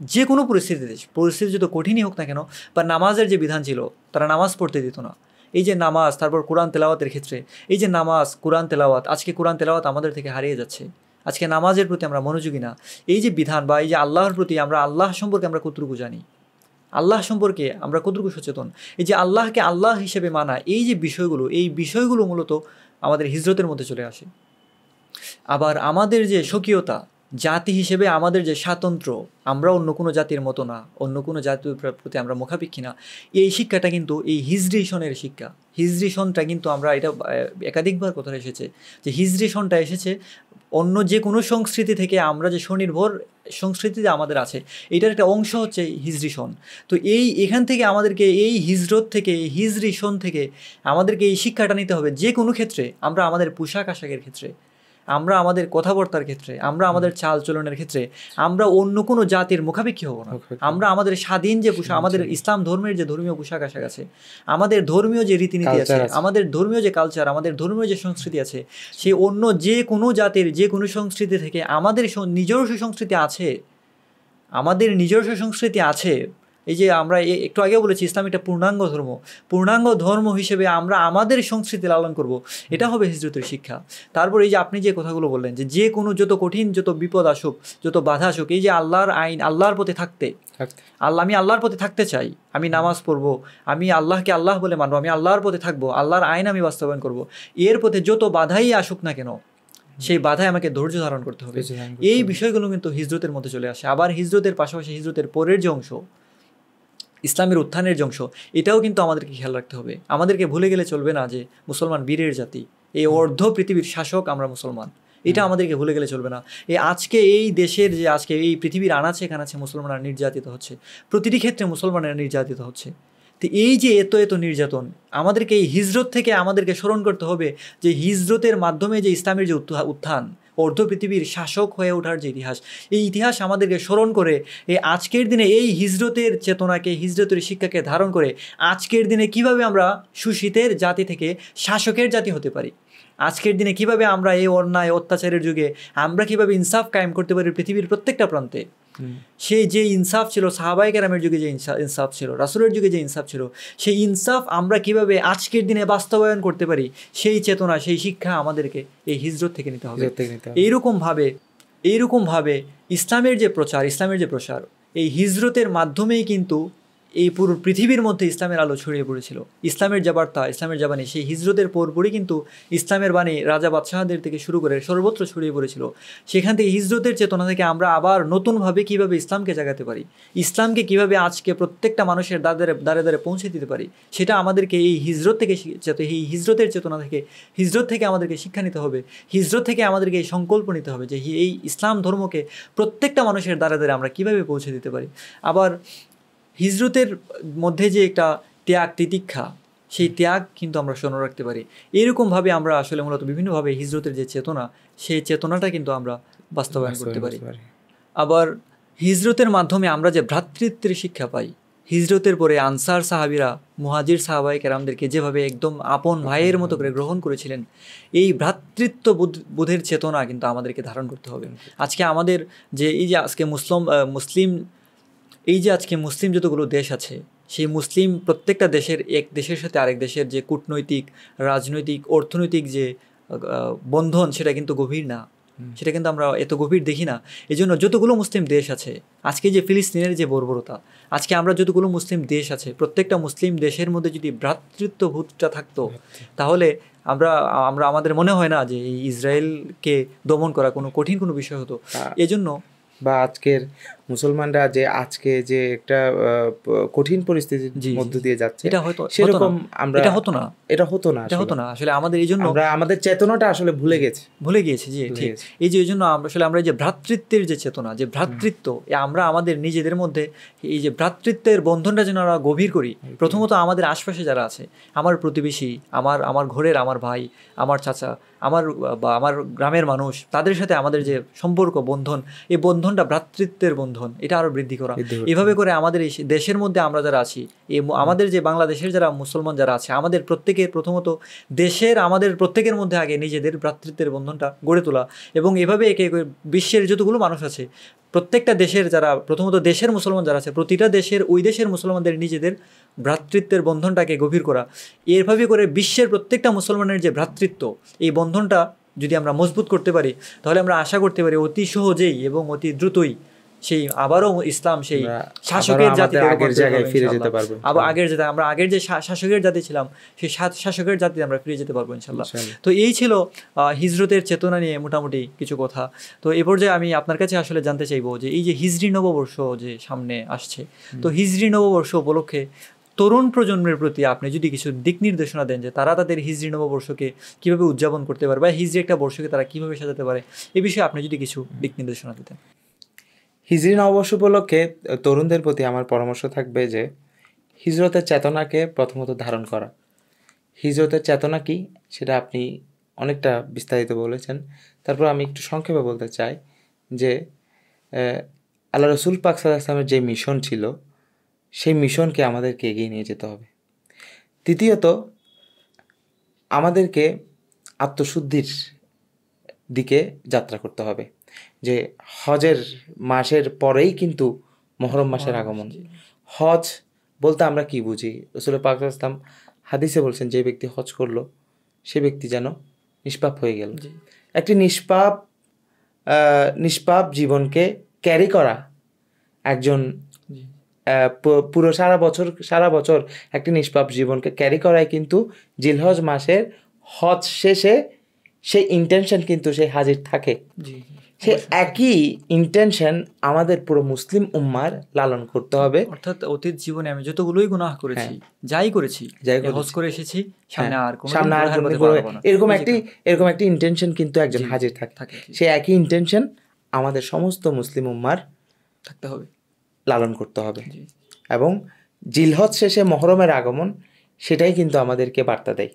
যে কোনো পরিস্থিতি যত কঠিনই হোক না কেন। বা নামাজের যে বিধান ছিল, তারা নামাজ পড়তে দিত না। এই যে নামাজ, তারপর কোরআন তেলাওয়াতের ক্ষেত্রে, এই যে নামাজ, কোরআন তেলাওয়াত, আজকে কোরআন তেলাওয়াত আমাদের থেকে হারিয়ে যাচ্ছে। আজকে নামাজের প্রতি আমরা মনোযোগী না। এই যে বিধান বা এই যে আল্লাহর প্রতি আমরা, আল্লাহ সম্পর্কে আমরা কতটুকু জানি, আল্লাহ সম্পর্কে আমরা কতটুকু সচেতন, এই যে আল্লাহকে আল্লাহ হিসেবে মানা, এই যে বিষয়গুলো, এই বিষয়গুলো মূলত আমাদের হিজরতের মধ্যে চলে আসে। আবার আমাদের যে স্বকীয়তা, জাতি হিসেবে আমাদের যে স্বাতন্ত্র্য, আমরা অন্য কোনো জাতির মতো না, অন্য কোনো জাতির প্রতি আমরা মুখাপেক্ষী না, এই শিক্ষাটা কিন্তু এই হিজরি সনের শিক্ষা। হিজরি সনটা কিন্তু আমরা এটা একাধিকবার কথা এসেছে যে হিজরি সনটা এসেছে অন্য যে কোনো সংস্কৃতি থেকে। আমরা যে স্বনির্ভর সংস্কৃতিতে আমাদের আছে, এটার একটা অংশ হচ্ছে হিজরি সন। তো এখান থেকে আমাদেরকে এই হিজরত থেকে, এই হিজরি সন থেকে আমাদেরকে এই শিক্ষাটা নিতে হবে। যে কোনো ক্ষেত্রে আমরা আমাদের পোশাক আশাকের ক্ষেত্রে, আমরা আমাদের কথাবার্তার ক্ষেত্রে, আমরা আমাদের চাল চলনের ক্ষেত্রে আমরা অন্য কোনো জাতির মুখাপেক্ষী হব না। আমরা আমাদের স্বাধীন যে পোশাক, আমাদের ইসলাম ধর্মের যে ধর্মীয় পোশাক আশাক আছে, আমাদের ধর্মীয় যে রীতিনীতি আছে, আমাদের ধর্মীয় যে কালচার, আমাদের ধর্মীয় যে সংস্কৃতি আছে, সেই অন্য যে কোনো জাতির যে কোনো সংস্কৃতি থেকে আমাদের নিজস্ব সংস্কৃতি আছে, আমাদের নিজস্ব সংস্কৃতি আছে। এই যে আমরা একটু আগে বলেছি ইসলাম একটা পূর্ণাঙ্গ ধর্ম, পূর্ণাঙ্গ ধর্ম হিসেবে আমরা আমাদের সংস্কৃতি লালন করব, এটা হবে হিজরতের শিক্ষা। তারপর এই যে আপনি যে কথাগুলো বললেন যে কোনো যত কঠিন, যত বিপদ আসুক, যত বাধা আসুক, এই যে আল্লাহর আইন, আল্লাহর পথে থাকতে, আমি আল্লাহর পথে থাকতে চাই, আমি নামাজ পড়বো, আমি আল্লাহকে আল্লাহ বলে মানবো, আমি আল্লাহর পথে থাকবো, আল্লাহর আইন আমি বাস্তবায়ন করব, এর পথে যত বাধাই আসুক না কেন, সেই বাধায় আমাকে ধৈর্য ধারণ করতে হবে। এই বিষয়গুলো কিন্তু হিজরতের মধ্যে চলে আসে। আবার হিজরতের পাশাপাশি হিজরতের পরের যে অংশ, ইসলামের উত্থানের যে অংশ, এটাও কিন্তু আমাদেরকে খেয়াল রাখতে হবে। আমাদেরকে ভুলে গেলে চলবে না যে মুসলমান বীরের জাতি, এই অর্ধ পৃথিবীর শাসক আমরা মুসলমান, এটা আমাদেরকে ভুলে গেলে চলবে না। আজকে এই দেশের যে, আজকে এই পৃথিবীর আনাচে কানাচে মুসলমানরা নির্যাতিত হচ্ছে, প্রতিটি ক্ষেত্রে মুসলমানেরা নির্যাতিত হচ্ছে। তো এই যে এত নির্যাতন, আমাদেরকে এই হিজরত থেকে আমাদেরকে স্মরণ করতে হবে যে হিজরতের মাধ্যমে যে ইসলামের যে উত্থান, অর্ধ পৃথিবীর শাসক হয়ে ওঠার যে ইতিহাস, এই ইতিহাস আমাদেরকে স্মরণ করে এই আজকের দিনে এই হিজরতের চেতনাকে, হিজরতের শিক্ষাকে ধারণ করে আজকের দিনে কিভাবে আমরা সুশীতের জাতি থেকে শাসকের জাতি হতে পারি, আজকের দিনে কিভাবে আমরা এই অন্যায় অত্যাচারের যুগে আমরা কিভাবে ইনসাফ কায়েম করতে পারি পৃথিবীর প্রত্যেকটা প্রান্তে, সেই যে ইনসাফ ছিল সাহাবায়ে কেরামের যুগে যে ইনসাফ ছিল, রাসূলের যুগে যে ইনসাফ ছিল, সেই ইনসাফ আমরা কিভাবে আজকের দিনে বাস্তবায়ন করতে পারি, সেই চেতনা, সেই শিক্ষা আমাদেরকে এই হিজরত থেকে নিতে হবে। এইরকমভাবে ইসলামের যে প্রচার, এই হিজরতের মাধ্যমেই কিন্তু এই পুরো পৃথিবীর মধ্যে ইসলামের আলো ছড়িয়ে পড়েছিল। ইসলামের যে বার্তা, ইসলামের যে বাণী, সেই হিজরতের পরপরই কিন্তু ইসলামের বাণী রাজা বাদশাহদের থেকে শুরু করে সর্বত্র ছড়িয়ে পড়েছিল। সেখান থেকে হিজরতের চেতনা থেকে আমরা আবার নতুনভাবে কীভাবে ইসলামকে জাগাতে পারি, ইসলামকে কীভাবে আজকে প্রত্যেকটা মানুষের দ্বারে দ্বারে পৌঁছে দিতে পারি, সেটা আমাদেরকে এই হিজরত থেকে এই হিজরতের চেতনা থেকে, হিজরত থেকে আমাদেরকে শিক্ষা নিতে হবে। হিজরত থেকে আমাদেরকে এই সংকল্প নিতে হবে যে এই ইসলাম ধর্মকে প্রত্যেকটা মানুষের দ্বারে দ্বারে আমরা কীভাবে পৌঁছে দিতে পারি। আবার হিজরতের মধ্যে যে একটা ত্যাগ তিতিক্ষা, সেই ত্যাগ কিন্তু আমরা স্মরণ রাখতে পারি। এরকমভাবে আমরা আসলে মূলত বিভিন্নভাবে হিজরতের যে চেতনা, সেই চেতনাটা কিন্তু আমরা বাস্তবায়ন করতে পারি। আবার হিজরতের মাধ্যমে আমরা যে ভ্রাতৃত্বের শিক্ষা পাই, হিজরতের পরে আনসার সাহাবিরা মুহাজির সাহাবায়ে কেরামদেরকে যেভাবে একদম আপন ভাইয়ের মতো করে গ্রহণ করেছিলেন, এই ভ্রাতৃত্ব বোধের চেতনা কিন্তু আমাদেরকে ধারণ করতে হবে। আজকে আমাদের যে এই যে আজকে মুসলিম যতগুলো দেশ আছে, সেই মুসলিম প্রত্যেকটা দেশের এক দেশের সাথে আরেক দেশের যে কূটনৈতিক, রাজনৈতিক, অর্থনৈতিক যে বন্ধন, সেটা কিন্তু গভীর না, সেটা কিন্তু আমরা এত গভীর দেখি না। এই জন্য যতগুলো মুসলিম দেশ আছে, আজকে যে ফিলিস্তিনের যে বর্বরতা, আজকে আমরা যতগুলো মুসলিম দেশ আছে, প্রত্যেকটা মুসলিম দেশের মধ্যে যদি ভ্রাতৃত্ববোধটা থাকতো, তাহলে আমাদের মনে হয় না যে এই ইসরায়েলকে দমন করা কোনো কঠিন কোনো বিষয় হতো। এজন্য বা আজকের মুসলমানরা যে আজকে যে একটা কঠিন পরিস্থিতির মধ্য দিয়ে যাচ্ছে, এটা হয়তো সেরকম এটা হতো না আসলে আমাদের এই জন্য আমাদের চেতনাটা আসলে ভুলে গিয়েছি। জি ঠিক। এই জন্য আমরা যে ভ্রাতৃত্বের যে চেতনা, যে ভ্রাতৃত্ব, আমরা আমাদের নিজেদের মধ্যে এই যে ভ্রাতৃত্বের বন্ধনটা যেন আমরা গভীর করি। প্রথমত আমাদের আশপাশে যারা আছে, আমার প্রতিবেশী, আমার ঘরের আমার ভাই, আমার চাচা, আমার গ্রামের মানুষ, তাদের সাথে আমাদের যে সম্পর্ক, বন্ধন, এই বন্ধনটা ভ্রাতৃত্বের বন্ধন, এটা আরো বৃদ্ধি করা। এভাবে করে আমাদের এই দেশের মধ্যে আমরা যারা আছি, আমাদের যে বাংলাদেশের যারা মুসলমান যারা আছে, আমাদের প্রত্যেকের মধ্যে আগে নিজেদের ভ্রাতৃত্বের বন্ধনটা গড়ে তোলা, এবং এভাবে একে বিশ্বের যতগুলো মানুষ আছে, প্রত্যেকটা দেশের যারা, প্রথমত দেশের মুসলমান যারা আছে, প্রতিটা দেশের ওই দেশের মুসলমানদের নিজেদের ভ্রাতৃত্বের বন্ধনটাকে গভীর করা। এভাবে করে বিশ্বের প্রত্যেকটা মুসলমানের যে ভ্রাতৃত্ব, এই বন্ধনটা যদি আমরা মজবুত করতে পারি, তাহলে আমরা আশা করতে পারি অতি সহজেই এবং অতি দ্রুতই সেই আবারও ইসলাম সেই শাসকের জাতিতে ফিরে যেতে পারবো। আবার আমরা আগের যে শাসকের জাতি ছিলাম, সেই শাসকের জাতিতে আমরা ফিরে যেতে পারবো ইনশাল্লাহ। তো এই ছিল হিজরতের চেতনা নিয়ে মোটামুটি কিছু কথা। তো এ পর্যায়ে আমি আপনার কাছে আসলে জানতে চাইবো যে এই যে হিজরি নববর্ষ যে সামনে আসছে, তো হিজরি নববর্ষ উপলক্ষে তরুণ প্রজন্মের প্রতি আপনি যদি কিছু দিক নির্দেশনা দেন যে তারা তাদের হিজরি নববর্ষকে কীভাবে উদযাপন করতে পারে, বা হিজরি একটা বর্ষকে তারা কীভাবে সাজাতে পারে, এই বিষয়ে আপনি যদি কিছু দিক নির্দেশনা দিতেন। হিজরি নববর্ষ উপলক্ষে তরুণদের প্রতি আমার পরামর্শ থাকবে যে হিজরতের চেতনাকে প্রথমত ধারণ করা। হিজরতের চেতনা কি সেটা আপনি অনেকটা বিস্তারিত বলেছেন, তারপর আমি একটু সংক্ষেপে বলতে চাই যে আল্লাহ রসুল পাক সাল্লাল্লাহু আলাইহি ওয়াসাল্লামের যে মিশন ছিল, সেই মিশনকে আমাদেরকে এগিয়ে নিয়ে যেতে হবে। দ্বিতীয়ত, আমাদেরকে আত্মশুদ্ধির দিকে যাত্রা করতে হবে। যে হজের মাসের পরেই কিন্তু মুহররম মাসের আগমন। হজ বলতে আমরা কি বুঝি? রাসূল পাক সাল্লাল্লাহু আলাইহি ওয়াসাল্লাম হাদিসে বলছেন, যে ব্যক্তি হজ করলো সে ব্যক্তি যেন নিষ্পাপ হয়ে গেল। একটি নিষ্পাপ জীবনকে ক্যারি করা, একজন পুরো সারা বছর একটি নিষ্পাপ জীবনকে ক্যারি করাই কিন্তু জিলহজ মাসের হজ শেষে সেই ইন্টেনশন কিন্তু সেই হাজির থাকে। সে একই ইন্টেনশন আমাদের পুরো মুসলিম উম্মার লালন করতে হবে। অর্থাৎ অতীত জীবনে আমি যতগুলোই গুনাহ করেছি, যাই করেছি, হজ করে এসেছি, সামনে আর এরকম একটি ইন্টেনশন কিন্তু একজন হাজির থাকে। সে একই ইন্টেনশন আমাদের সমস্ত মুসলিম উম্মার থাকতে হবে, লালন করতে হবে। এবং জিলহজ শেষে মুহররমের আগমন, সেটাই কিন্তু আমাদেরকে বার্তা দেয়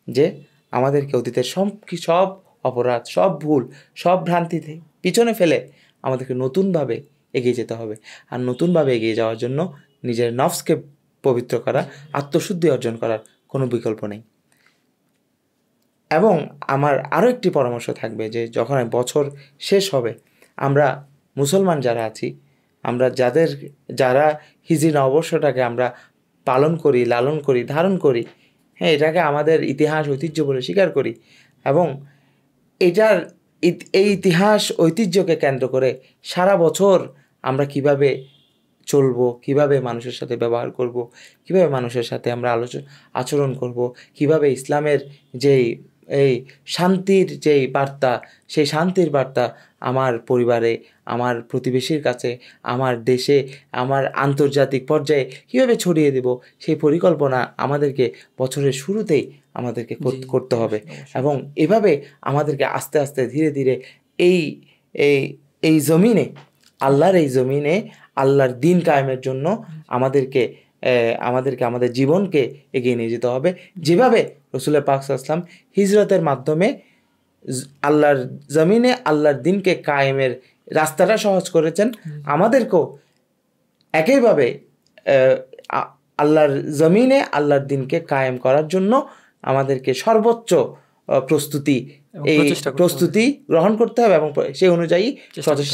যে আমাদেরকে অতীতের সব অপরাধ, সব ভুল, সব ভ্রান্তিতে পিছনে ফেলে আমাদেরকে নতুনভাবে এগিয়ে যেতে হবে। আর নতুনভাবে এগিয়ে যাওয়ার জন্য নিজের নফসকে পবিত্র করা, আত্মশুদ্ধি অর্জন করার কোনো বিকল্প নেই। এবং আমার আরও একটি পরামর্শ থাকবে যে যখন বছর শেষ হবে, আমরা মুসলমান যারা আছি আমরা যারা হিজরি নববর্ষটাকে আমরা পালন করি, লালন করি, ধারণ করি, হ্যাঁ, এটাকে আমাদের ইতিহাস ঐতিহ্য বলে স্বীকার করি, এবং এই ইতিহাস ঐতিহ্যকে কেন্দ্র করে সারা বছর আমরা কিভাবে চলবো, কিভাবে মানুষের সাথে ব্যবহার করব, কিভাবে মানুষের সাথে আমরা আচরণ করব, কিভাবে ইসলামের এই শান্তির যেই বার্তা, সেই শান্তির বার্তা আমার পরিবারে, আমার প্রতিবেশীর কাছে, আমার দেশে, আমার আন্তর্জাতিক পর্যায়ে কীভাবে ছড়িয়ে দেব, সেই পরিকল্পনা আমাদেরকে বছরের শুরুতেই আমাদেরকে করতে হবে। এবং এভাবে আমাদেরকে আস্তে আস্তে ধীরে ধীরে এই এই এই জমিনে, এই জমিনে আল্লাহর দিন কায়েমের জন্য আমাদেরকে আমাদের জীবনকে এগিয়ে নিয়ে যেতে হবে। যেভাবে রাসূল পাক সাল্লাল্লাহু আলাইহি ওয়াসাল্লাম হিজরতের মাধ্যমে আল্লাহর জমিনে আল্লাহর দিনকে কায়েমের রাস্তাটা সহজ করেছেন, আমাদেরকেও একইভাবে আল্লাহর জমিনে আল্লাহর দিনকে কায়েম করার জন্য আমাদেরকে সর্বোচ্চ প্রস্তুতি গ্রহণ করতে হবে, এবং সেই অনুযায়ী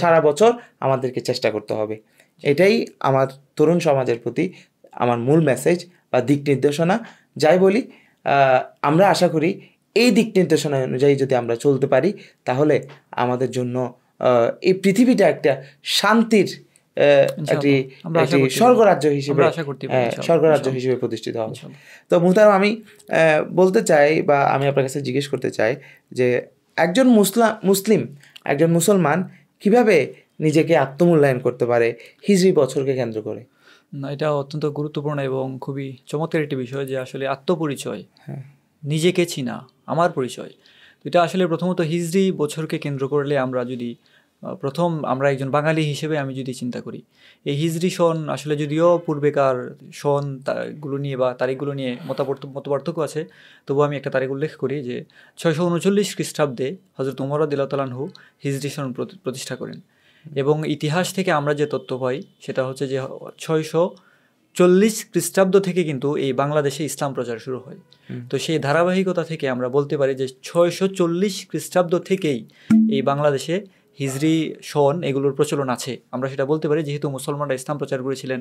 সারা বছর আমাদেরকে চেষ্টা করতে হবে। এটাই আমার তরুণ সমাজের প্রতি আমার মূল মেসেজ বা দিক নির্দেশনা। যাই বলি, আমরা আশা করি এই দিক নির্দেশনা অনুযায়ী যদি আমরা চলতে পারি, তাহলে আমাদের জন্য এই পৃথিবীটা একটা শান্তির একটি স্বর্গরাজ্য হিসেবে প্রতিষ্ঠিত হবে। তো মুহতারাম, আমি বলতে চাই, বা আমি আপনার কাছে জিজ্ঞেস করতে চাই যে একজন মুসলমান কিভাবে নিজেকে আত্মমূল্যায়ন করতে পারে হিজরি বছরকে কেন্দ্র করে? না, এটা অত্যন্ত গুরুত্বপূর্ণ এবং খুবই চমৎকার একটি বিষয়, যে আসলে আত্মপরিচয়, নিজেকে চিনা, আমার পরিচয়। এটা আসলে প্রথমত হিজরি বছরকে কেন্দ্র করলে আমরা একজন বাঙালি হিসেবে আমি যদি চিন্তা করি, এই হিজরি সন আসলে যদিও পূর্বেকার সন গুলো নিয়ে বা তারিখগুলো নিয়ে মতপার্থক্য আছে, তবু আমি একটা তারিখ উল্লেখ করি যে 639 খ্রিস্টাব্দে হযরত ওমর রাদিয়াল্লাহু তাআলা আনহু হিজরি সন প্রতিষ্ঠা করেন। এবং ইতিহাস থেকে আমরা যে তথ্য পাই সেটা হচ্ছে যে 640 খ্রিস্টাব্দ থেকে কিন্তু এই বাংলাদেশে ইসলাম প্রচার শুরু হয়। তো সেই ধারাবাহিকতা থেকে আমরা বলতে পারি যে 640 খ্রিস্টাব্দ থেকেই এই বাংলাদেশে হিজরি সন এগুলোর প্রচলন আছে, আমরা সেটা বলতে পারি, যেহেতু মুসলমানরা ইসলাম প্রচার করেছিলেন,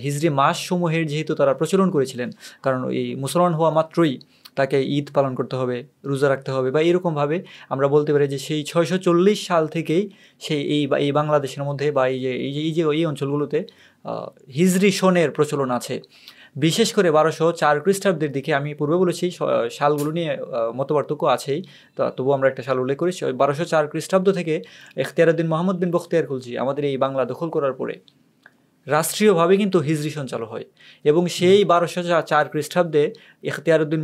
হিজরি মাস সমূহের যেহেতু তারা প্রচলন করেছিলেন, কারণ এই মুসলমান হওয়া মাত্রই তাকে ঈদ পালন করতে হবে, রোজা রাখতে হবে, বা এরকমভাবে আমরা বলতে পারি যে সেই 640 সাল থেকেই এই বাংলাদেশের মধ্যে বা এই অঞ্চলগুলোতে হিজরি সনের প্রচলন আছে। বিশেষ করে 1204 খ্রিস্টাব্দের দিকে, আমি পূর্বে বলেছি সালগুলো নিয়ে মতপার্থক্য আছেই, তবু আমরা একটা সাল উল্লেখ করি। 1204 খ্রিস্টাব্দ থেকে ইখতিয়ারউদ্দিন মুহাম্মদ বিন বখতিয়ার খলজি আমাদের এই বাংলা দখল করার পরে রাষ্ট্রীয়ভাবে কিন্তু হিজরি সন চালু হয়, এবং সেই 1204 খ্রিস্টাব্দে ইখতিয়ারউদ্দিন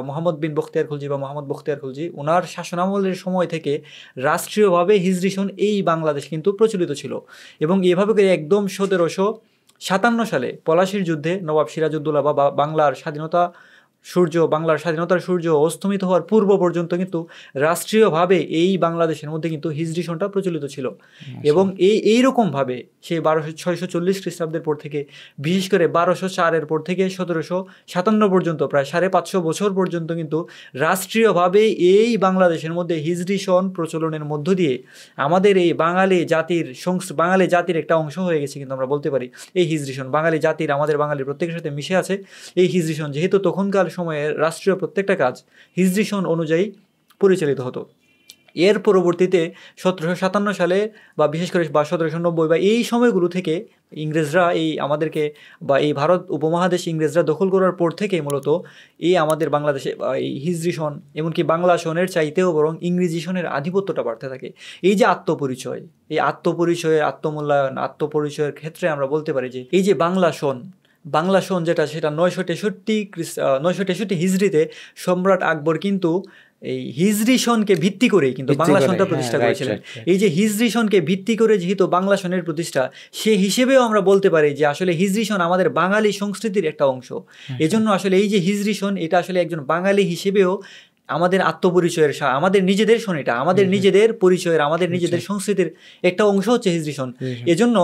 মুহাম্মদ বিন বখতিয়ার খলজি বা মোহাম্মদ বখতিয়ার খলজি ওনার শাসনামলের সময় থেকে রাষ্ট্রীয়ভাবে হিজরি সন এই বাংলাদেশ কিন্তু প্রচলিত ছিল। এবং এভাবে করে একদম 1757 সালে পলাশির যুদ্ধে নবাব সিরাজউদ্দৌলা বা বাংলার স্বাধীনতার সূর্য অস্তমিত হওয়ার পূর্ব পর্যন্ত কিন্তু রাষ্ট্রীয়ভাবে এই বাংলাদেশের মধ্যে কিন্তু হিজরি সনটা প্রচলিত ছিল। এবং এইরকমভাবে সেই 640 খ্রিস্টাব্দের পর থেকে, বিশেষ করে 1204-এর পর থেকে 1757 পর্যন্ত প্রায় 550 বছর পর্যন্ত কিন্তু রাষ্ট্রীয়ভাবে এই বাংলাদেশের মধ্যে হিজরি সন প্রচলনের মধ্য দিয়ে আমাদের এই বাঙালি জাতির একটা অংশ হয়ে গেছে কিন্তু আমরা বলতে পারি। এই হিজরি সন আমাদের বাঙালির প্রত্যেকের সাথে মিশে আছে। এই হিজরি সন যেহেতু তখনকার সময়ে রাষ্ট্রীয় প্রত্যেকটা কাজ হিজরি সন অনুযায়ী পরিচালিত হতো। এর পরবর্তীতে 1757 সালে বা বিশেষ করে 1790 বা এই সময়গুলো থেকে ইংরেজরা আমাদেরকে বা এই ভারত উপমহাদেশ ইংরেজরা দখল করার পর থেকে মূলত এই আমাদের বাংলাদেশে এই হিজরি সন, এমনকি বাংলা সনের চাইতেও বরং ইংরেজি সনের আধিপত্যটা বাড়তে থাকে। এই যে আত্মমূল্যায়ন, আত্মপরিচয়ের ক্ষেত্রে আমরা বলতে পারি যে এই যে বাংলা সন সেটা 963 হিজরিতে সম্রাট আকবর কিন্তু এই হিজরি সনকে ভিত্তি করেই কিন্তু বাংলা সনটা প্রতিষ্ঠা করেছিলেন। এই যে হিজরি সনকে ভিত্তি করে যেহেতু বাংলা সনের প্রতিষ্ঠা, সে হিসেবেও আমরা বলতে পারি যে আসলে হিজরি সন আমাদের বাঙালি সংস্কৃতির একটা অংশ। এজন্য আসলে এই যে হিজরি সন, এটা আসলে একজন বাঙালি হিসেবেও আমাদের আত্মপরিচয়ের আমাদের নিজেদের শোন, এটা আমাদের নিজেদের পরিচয়ের, আমাদের নিজেদের সংস্কৃতির একটা অংশ হচ্ছে হিজরি সন। এজন্য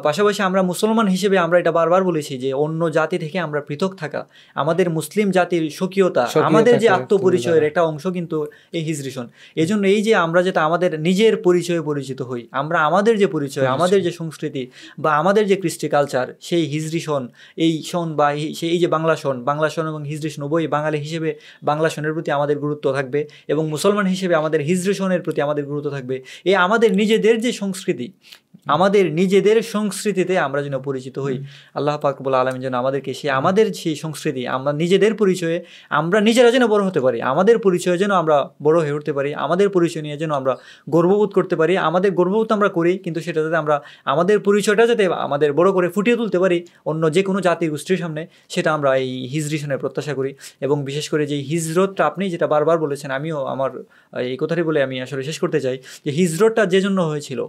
পাশাপাশি আমরা মুসলমান হিসেবে আমরা এটা বারবার বলেছি যে অন্য জাতি থেকে আমরা পৃথক থাকা, আমাদের মুসলিম জাতির স্বকীয়তা, আমাদের যে আত্মপরিচয়ের একটা অংশ কিন্তু এই হিজরি সন। এজন্য এই যে আমরা যাতে আমাদের নিজের পরিচয়ে পরিচিত হই, আমরা আমাদের যে পরিচয়, আমাদের যে সংস্কৃতি বা আমাদের যে কৃষ্টি কালচার, সেই হিজরি সন, এই সন বা এই যে বাংলা সন এবং হিজরি সন, উভয় বাঙালি হিসেবে বাংলা সনের প্রতি আমাদের গুরুত্ব থাকবে এবং মুসলমান হিসেবে আমাদের হিজরি সনের প্রতি আমাদের গুরুত্ব থাকবে। এই আমাদের নিজেদের যে সংস্কৃতি, আমাদের নিজেদের সংস্কৃতিতে আমরা যেন পরিচিত হই। আল্লাহ পাক রব্বুল আলামিন যেন আমাদেরকে আমাদের সেই সংস্কৃতি, আমরা নিজেদের পরিচয়ে আমরা নিজেরা যেন বড় হতে পারি, আমাদের পরিচয়ে যেন আমরা বড় হয়ে উঠতে পারি, আমাদের পরিচয় নিয়ে যেন আমরা গর্ববোধ করতে পারি। আমাদের গর্ববোধ আমরা করি, কিন্তু সেটা যাতে আমরা আমাদের পরিচয়টা যাতে আমাদের বড় করে ফুটিয়ে তুলতে পারি অন্য যে কোনো জাতির গোষ্ঠীর সামনে, সেটা আমরা এই হিজরি সনের প্রত্যাশা করি। এবং বিশেষ করে যে হিজরতটা আপনি যেটা বারবার বলেছেন, আমিও আমার এই কথাটি বলে আমি আসলে শেষ করতে চাই যে হিজরতটা যে জন্য হয়েছিল,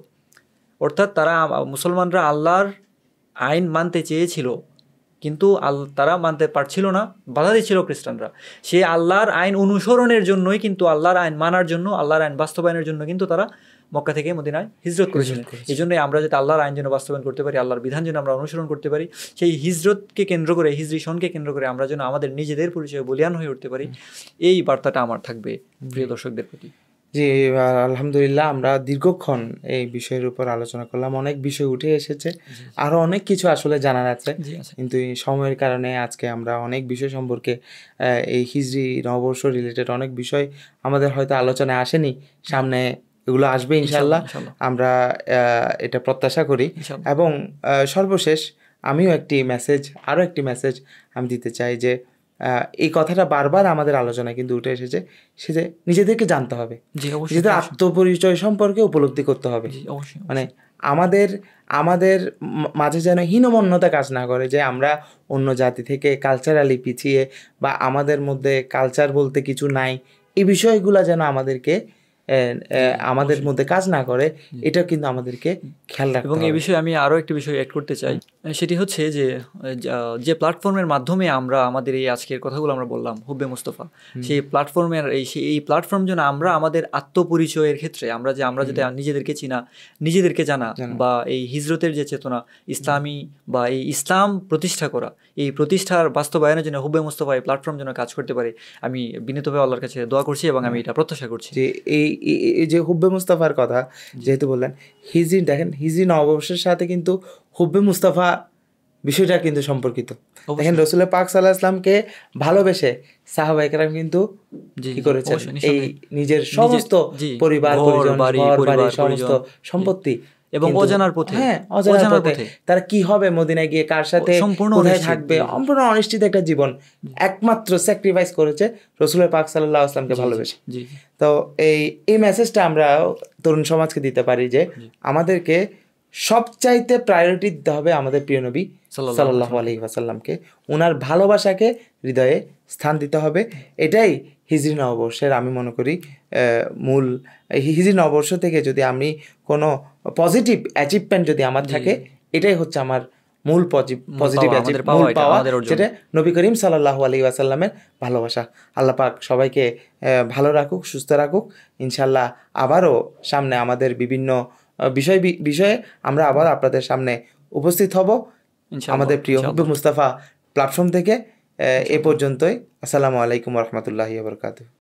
অর্থাৎ তারা মুসলমানরা আল্লাহর আইন মানতে চেয়েছিল কিন্তু তারা মানতে পারছিল না, বাধা দিচ্ছিল খ্রিস্টানরা। সেই আল্লাহর আইন অনুসরণের জন্যই কিন্তু, আল্লাহর আইন মানার জন্য, আল্লাহর আইন বাস্তবায়নের জন্য কিন্তু তারা মক্কা থেকে মদিনায় হিজরত করেছিলেন। এই জন্যই আমরা যাতে আল্লাহর আইন যেন বাস্তবায়ন করতে পারি, আল্লাহর বিধান যেন আমরা অনুসরণ করতে পারি, সেই হিজরতকে কেন্দ্র করে, হিজরি সনকে কেন্দ্র করে আমরা যেন আমাদের নিজেদের পরিচয়ে বলিয়ান হয়ে উঠতে পারি, এই বার্তাটা আমার থাকবে প্রিয় দর্শকদের প্রতি। জি, আলহামদুলিল্লাহ, আমরা দীর্ঘক্ষণ এই বিষয়ের উপর আলোচনা করলাম, অনেক বিষয় উঠে এসেছে, আরও অনেক কিছু আসলে জানার আছে, কিন্তু এই সময়ের কারণে আজকে আমরা অনেক বিষয় সম্পর্কে, এই হিজরি নববর্ষ রিলেটেড অনেক বিষয় আমাদের হয়তো আলোচনায় আসেনি, সামনে এগুলো আসবে ইনশাল্লাহ, আমরা এটা প্রত্যাশা করি। এবং সর্বশেষ আমিও আরও একটি মেসেজ আমি দিতে চাই যে এই কথাটা বারবার আমাদের আলোচনায় কিন্তু উঠে এসেছে, সে যে নিজেদেরকে জানতে হবে, নিজেদের আত্মপরিচয় সম্পর্কে উপলব্ধি করতে হবে। মানে আমাদের মাঝে যেন হীনমন্যতা কাজ না করে যে আমরা অন্য জাতি থেকে কালচারালি পিছিয়ে বা আমাদের মধ্যে কালচার বলতে কিছু নাই, এই বিষয়গুলো যেন আমাদের মধ্যে কাজ না করে, এটা কিন্তু আমাদেরকে খেয়াল রাখতে হবে। এবং এই বিষয়ে আমি আরও একটি বিষয় অ্যাড করতে চাই, সেটি হচ্ছে যে প্ল্যাটফর্মের মাধ্যমে আমরা আমাদের এই আজকের কথাগুলো আমরা বললাম, হুব্বে মুস্তফা, সেই প্ল্যাটফর্মের এই প্ল্যাটফর্ম যেন আমরা আমাদের আত্মপরিচয়ের ক্ষেত্রে আমরা যাতে নিজেদেরকে চিনা, নিজেদেরকে জানা, বা এই হিজরতের যে চেতনা ইসলামী বা এই ইসলাম প্রতিষ্ঠা করা, এই প্রতিষ্ঠার বাস্তবায়নের জন্য হুব্বে মুস্তফা এই প্ল্যাটফর্ম যেন কাজ করতে পারে, আমি বিনীতভাবে আল্লাহর কাছে দোয়া করছি এবং আমি এটা প্রত্যাশা করছি। যে এই যে হুব্বে মুস্তাফার কথা যেহেতু বললেন, দেখেন হিজরি নববর্ষের সাথে কিন্তু হুব্বে মুস্তাফা বিষয়টা কিন্তু সম্পর্কিত। দেখেন রাসূল পাক সাল্লাল্লাহু আলাইহি ওয়াসাল্লামকে ভালোবেসে সাহাবায়ে কেরাম কিন্তু কি করেছেন, এই নিজের সমস্ত পরিবার, পরিজন, ঘর বাড়ি, সমস্ত সম্পত্তি এবং অজানার পথে তারা কি হবে, মদিনায় গিয়ে কার সাথে কোথায় থাকবে, সম্পূর্ণ অনিশ্চিত একটা জীবন একমাত্র স্যাক্রিফাইস করেছে রাসূল পাক সাল্লাল্লাহু আলাইহি ওয়াসাল্লামকে ভালোবেসে। তো এই মেসেজটা আমরা তরুণ সমাজকে দিতে পারি যে আমাদেরকে সবচাইতে প্রায়োরিটি দিতে হবে আমাদের প্রিয় নবী সাল্লাল্লাহু আলাইহি ওয়াসাল্লামকে, ওনার ভালোবাসাকে হৃদয়ে স্থান দিতে হবে। এটাই হিজরি নববর্ষের আমি মনে করি মূল। হিজরি নববর্ষ থেকে যদি আমি কোনো পজিটিভ অ্যাচিভমেন্ট যদি আমার থাকে, এটাই হচ্ছে আমার মূল পজিটিভ মূল পাওয়া, যেটা নবী করিম সাল্লাল্লাহু আলাইহি ওয়াসাল্লামের ভালোবাসা। আল্লাহ পাক সবাইকে ভালো রাখুক, সুস্থ রাখুক। ইনশাল্লাহ আবারও সামনে আমাদের বিভিন্ন বিষয়ে আমরা আবার আপনাদের সামনে উপস্থিত হব আমাদের প্রিয় হুব্বে মুস্তাফা প্ল্যাটফর্ম থেকে। এ পর্যন্তই। আসসালামু আলাইকুম ওয়া রাহমাতুল্লাহি ওয়া বারাকাতুহু।